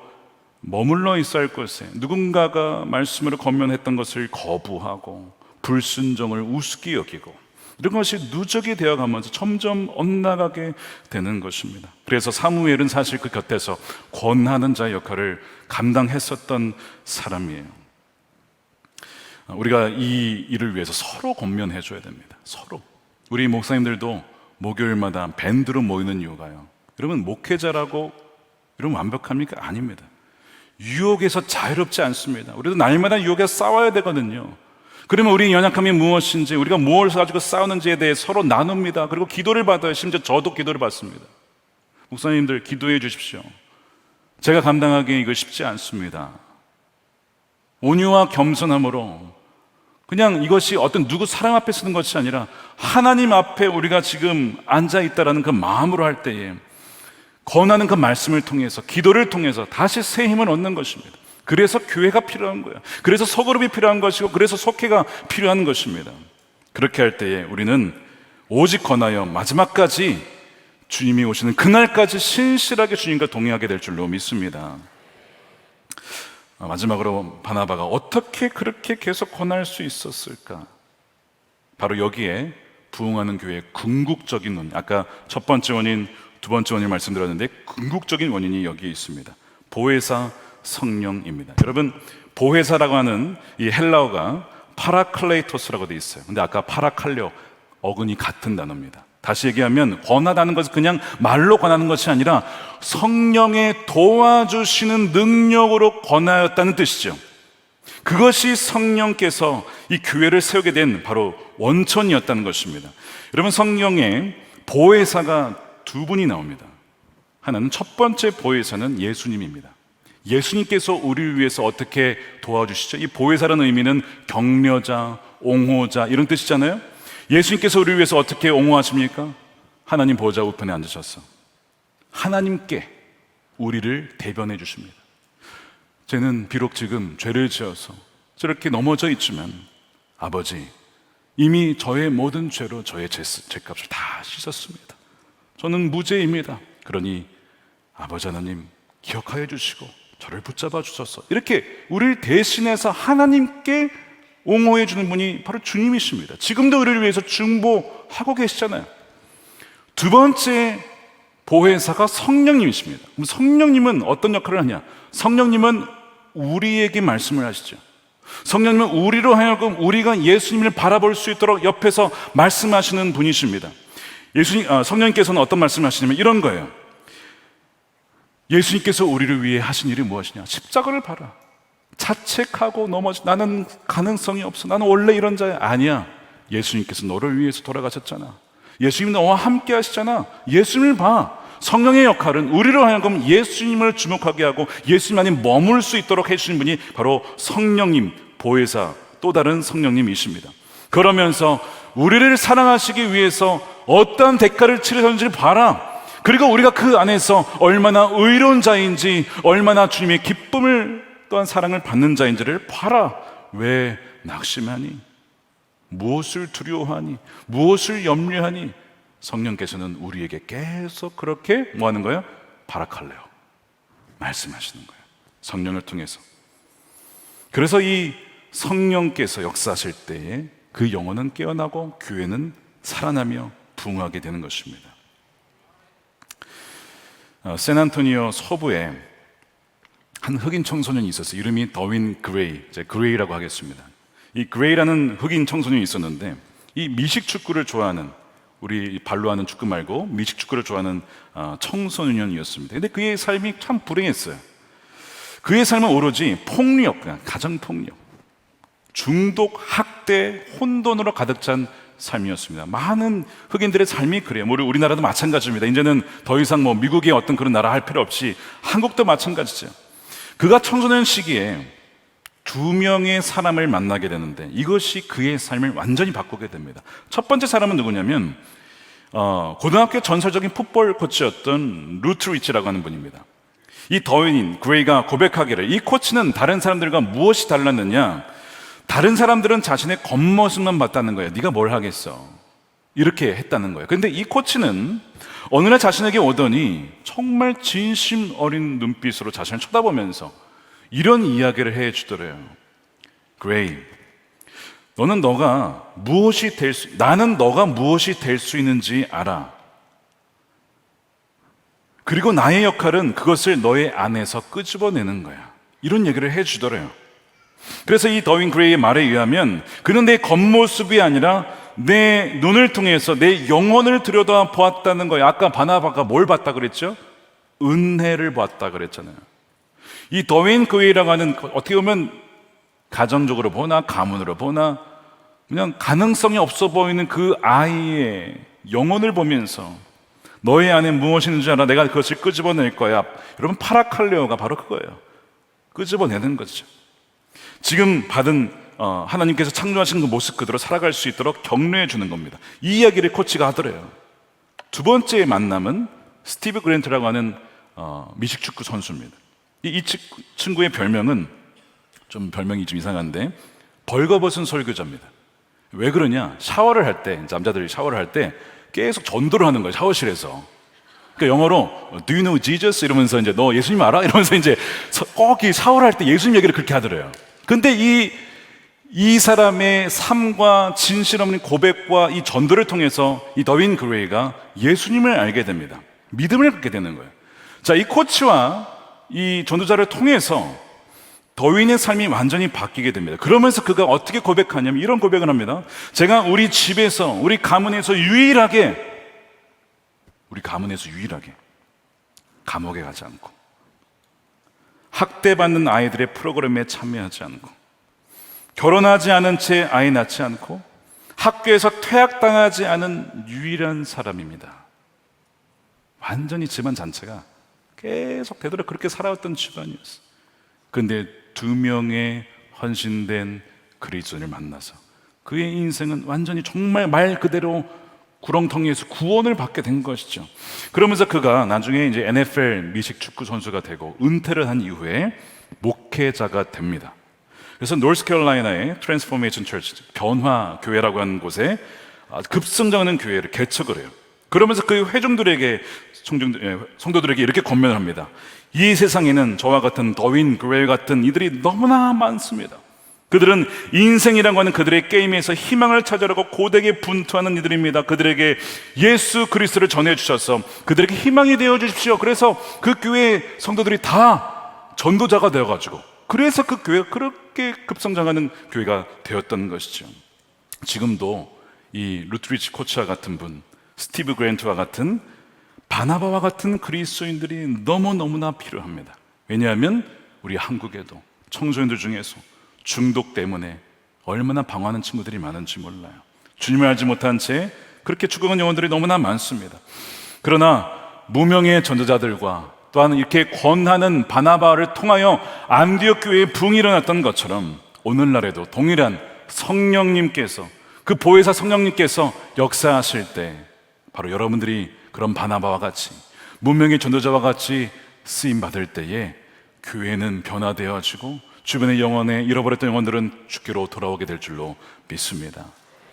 머물러 있어야 할 곳에 누군가가 말씀으로 권면했던 것을 거부하고 불순종을 우습게 여기고 이런 것이 누적이 되어가면서 점점 엇나가게 되는 것입니다. 그래서 사무엘은 사실 그 곁에서 권하는 자의 역할을 감당했었던 사람이에요. 우리가 이 일을 위해서 서로 권면해 줘야 됩니다. 서로. 우리 목사님들도 목요일마다 밴드로 모이는 이유가요, 여러분 목회자라고 여러분 완벽합니까? 아닙니다. 유혹에서 자유롭지 않습니다. 우리도 날마다 유혹에 싸워야 되거든요. 그러면 우리의 연약함이 무엇인지, 우리가 무엇을 가지고 싸우는지에 대해 서로 나눕니다. 그리고 기도를 받아요. 심지어 저도 기도를 받습니다. 목사님들 기도해 주십시오. 제가 감당하기에 이거 쉽지 않습니다. 온유와 겸손함으로 그냥 이것이 어떤 누구 사람 앞에 쓰는 것이 아니라 하나님 앞에 우리가 지금 앉아있다라는 그 마음으로 할 때에 권하는 그 말씀을 통해서, 기도를 통해서 다시 새 힘을 얻는 것입니다. 그래서 교회가 필요한 거예요. 그래서 소그룹이 필요한 것이고, 그래서 속회가 필요한 것입니다. 그렇게 할 때에 우리는 오직 권하여 마지막까지 주님이 오시는 그날까지 신실하게 주님과 동행하게 될 줄로 믿습니다. 마지막으로 바나바가 어떻게 그렇게 계속 권할 수 있었을까? 바로 여기에 부흥하는 교회의 궁극적인 원인, 아까 첫 번째 원인, 두 번째 원인 말씀드렸는데 궁극적인 원인이 여기에 있습니다. 보혜사 성령입니다. 여러분 보혜사라고 하는 이 헬라어가 파라클레이토스라고 되어 있어요. 근데 아까 파라칼레오 어근이 같은 단어입니다. 다시 얘기하면 권하다는 것은 그냥 말로 권하는 것이 아니라 성령의 도와주시는 능력으로 권하였다는 뜻이죠. 그것이 성령께서 이 교회를 세우게 된 바로 원천이었다는 것입니다. 여러분 성령의 보혜사가 두 분이 나옵니다. 하나는 첫 번째 보혜사는 예수님입니다. 예수님께서 우리를 위해서 어떻게 도와주시죠? 이 보혜사라는 의미는 격려자, 옹호자 이런 뜻이잖아요. 예수님께서 우리를 위해서 어떻게 옹호하십니까? 하나님 보좌 우편에 앉으셔서 하나님께 우리를 대변해 주십니다. 쟤는 비록 지금 죄를 지어서 저렇게 넘어져 있지만 아버지, 이미 저의 모든 죄로 저의 죄값을 다 씻었습니다. 저는 무죄입니다. 그러니 아버지 하나님 기억하여 주시고 저를 붙잡아 주소서. 이렇게 우리를 대신해서 하나님께 옹호해 주는 분이 바로 주님이십니다. 지금도 우리를 위해서 중보하고 계시잖아요. 두 번째 보혜사가 성령님이십니다. 그럼 성령님은 어떤 역할을 하냐? 성령님은 우리에게 말씀을 하시죠. 성령님은 우리로 하여금 우리가 예수님을 바라볼 수 있도록 옆에서 말씀하시는 분이십니다. 성령님께서는 어떤 말씀을 하시냐면 이런 거예요. 예수님께서 우리를 위해 하신 일이 무엇이냐? 십자가를 봐라. 자책하고 나는 가능성이 없어. 나는 원래 이런 자야. 아니야. 예수님께서 너를 위해서 돌아가셨잖아. 예수님 너와 함께 하시잖아. 예수님을 봐. 성령의 역할은 우리로 하여금 예수님을 주목하게 하고 예수님 안에 머물 수 있도록 해주시는 분이 바로 성령님, 보혜사, 또 다른 성령님이십니다. 그러면서 우리를 사랑하시기 위해서 어떠한 대가를 치르셨는지를 봐라. 그리고 우리가 그 안에서 얼마나 의로운 자인지, 얼마나 주님의 기쁨을 또한 사랑을 받는 자인지를 봐라. 왜 낙심하니? 무엇을 두려워하니? 무엇을 염려하니? 성령께서는 우리에게 계속 그렇게 뭐 하는 거예요? 바라칼레오, 말씀하시는 거예요. 성령을 통해서. 그래서 이 성령께서 역사하실 때에 그 영혼은 깨어나고 교회는 살아나며 부흥하게 되는 것입니다. 샌안토니오 서부에 한 흑인 청소년이 있었어요. 이름이 더윈 그레이, 그레이라고 하겠습니다. 이 그레이라는 흑인 청소년이 있었는데 이 미식 축구를 좋아하는, 우리 발로 하는 축구 말고 미식 축구를 좋아하는 청소년이었습니다. 근데 그의 삶이 참 불행했어요. 그의 삶은 오로지 폭력, 가정폭력, 중독, 학대, 혼돈으로 가득 찬 삶이었습니다. 많은 흑인들의 삶이 그래요. 우리나라도 마찬가지입니다. 이제는 더 이상 미국의 어떤 그런 나라 할 필요 없이 한국도 마찬가지죠. 그가 청소년 시기에 두 명의 사람을 만나게 되는데 이것이 그의 삶을 완전히 바꾸게 됩니다. 첫 번째 사람은 누구냐면 고등학교 전설적인 풋볼 코치였던 루트 리치라고 하는 분입니다. 이 더윈인 그레이가 고백하기를, 이 코치는 다른 사람들과 무엇이 달랐느냐? 다른 사람들은 자신의 겉모습만 봤다는 거예요. 네가 뭘 하겠어? 이렇게 했다는 거예요. 그런데 이 코치는 어느 날 자신에게 오더니 정말 진심 어린 눈빛으로 자신을 쳐다보면서 이런 이야기를 해주더래요. 그레이, 나는 너가 무엇이 될 수 있는지 알아. 그리고 나의 역할은 그것을 너의 안에서 끄집어내는 거야. 이런 얘기를 해주더래요. 그래서 이 더윈 그레이의 말에 의하면 그는 내 겉모습이 아니라 내 눈을 통해서 내 영혼을 들여다 보았다는 거예요. 아까 바나바가 뭘 봤다 그랬죠? 은혜를 봤다 그랬잖아요. 이 더윈 그레이라고 하는, 어떻게 보면 가정적으로 보나 가문으로 보나 그냥 가능성이 없어 보이는 그 아이의 영혼을 보면서 너의 안에 무엇이 있는지 알아? 내가 그것을 끄집어낼 거야. 여러분, 파라칼레오가 바로 그거예요. 끄집어내는 거죠. 지금 받은 하나님께서 창조하신 그 모습 그대로 살아갈 수 있도록 격려해 주는 겁니다. 이 이야기를 코치가 하더래요. 두 번째 만남은 스티브 그랜트라고 하는 미식축구 선수입니다. 이 친구의 별명은 별명이 좀 이상한데 벌거벗은 설교자입니다. 왜 그러냐? 샤워를 할 때, 남자들이 샤워를 할 때 계속 전도를 하는 거예요. 샤워실에서. 그러니까 영어로 Do you know Jesus? 이러면서 이제 너 예수님 알아? 이러면서 이제 꼭 이 샤워를 할 때 예수님 얘기를 그렇게 하더래요. 근데 이 사람의 삶과 진실 없는 고백과 이 전도를 통해서 이 더윈 그레이가 예수님을 알게 됩니다. 믿음을 갖게 되는 거예요. 자, 이 코치와 이 전도자를 통해서 더윈의 삶이 완전히 바뀌게 됩니다. 그러면서 그가 어떻게 고백하냐면 이런 고백을 합니다. 제가 우리 집에서, 우리 가문에서 유일하게 감옥에 가지 않고 학대받는 아이들의 프로그램에 참여하지 않고 결혼하지 않은 채 아이 낳지 않고 학교에서 퇴학당하지 않은 유일한 사람입니다. 완전히 집안 전체가 계속 되도록 그렇게 살아왔던 집안이었어요. 그런데 두 명의 헌신된 그리스도인을 만나서 그의 인생은 완전히 정말 말 그대로 구렁텅이에서 구원을 받게 된 것이죠. 그러면서 그가 나중에 이제 NFL 미식 축구 선수가 되고 은퇴를 한 이후에 목회자가 됩니다. 그래서 노스캐롤라이나의 트랜스포메이션 처치, 변화 교회라고 하는 곳에 급성장하는 교회를 개척을 해요. 그러면서 그 회중들에게, 성도들에게 이렇게 권면을 합니다. 이 세상에는 저와 같은 더윈 그레이 같은 이들이 너무나 많습니다. 그들은 인생이라고 하는 그들의 게임에서 희망을 찾으려고 고되게 분투하는 이들입니다. 그들에게 예수 그리스도를 전해주셔서 그들에게 희망이 되어주십시오. 그래서 그 교회 성도들이 다 전도자가 되어가지고, 그래서 그 교회가 그렇게 급성장하는 교회가 되었던 것이죠. 지금도 이 루트리치 코치와 같은 분, 스티브 그랜트와 같은, 바나바와 같은 그리스도인들이 너무너무나 필요합니다. 왜냐하면 우리 한국에도 청소년들 중에서 중독 때문에 얼마나 방황하는 친구들이 많은지 몰라요. 주님을 알지 못한 채 그렇게 죽어간 영혼들이 너무나 많습니다. 그러나 무명의 전도자들과 또한 이렇게 권하는 바나바를 통하여 안디옥 교회에 붕이 일어났던 것처럼 오늘날에도 동일한 성령님께서, 그 보혜사 성령님께서 역사하실 때 바로 여러분들이 그런 바나바와 같이 무명의 전도자와 같이 쓰임 받을 때에 교회는 변화되어지고 주변의 영혼에 잃어버렸던 영혼들은 주께로 돌아오게 될 줄로 믿습니다.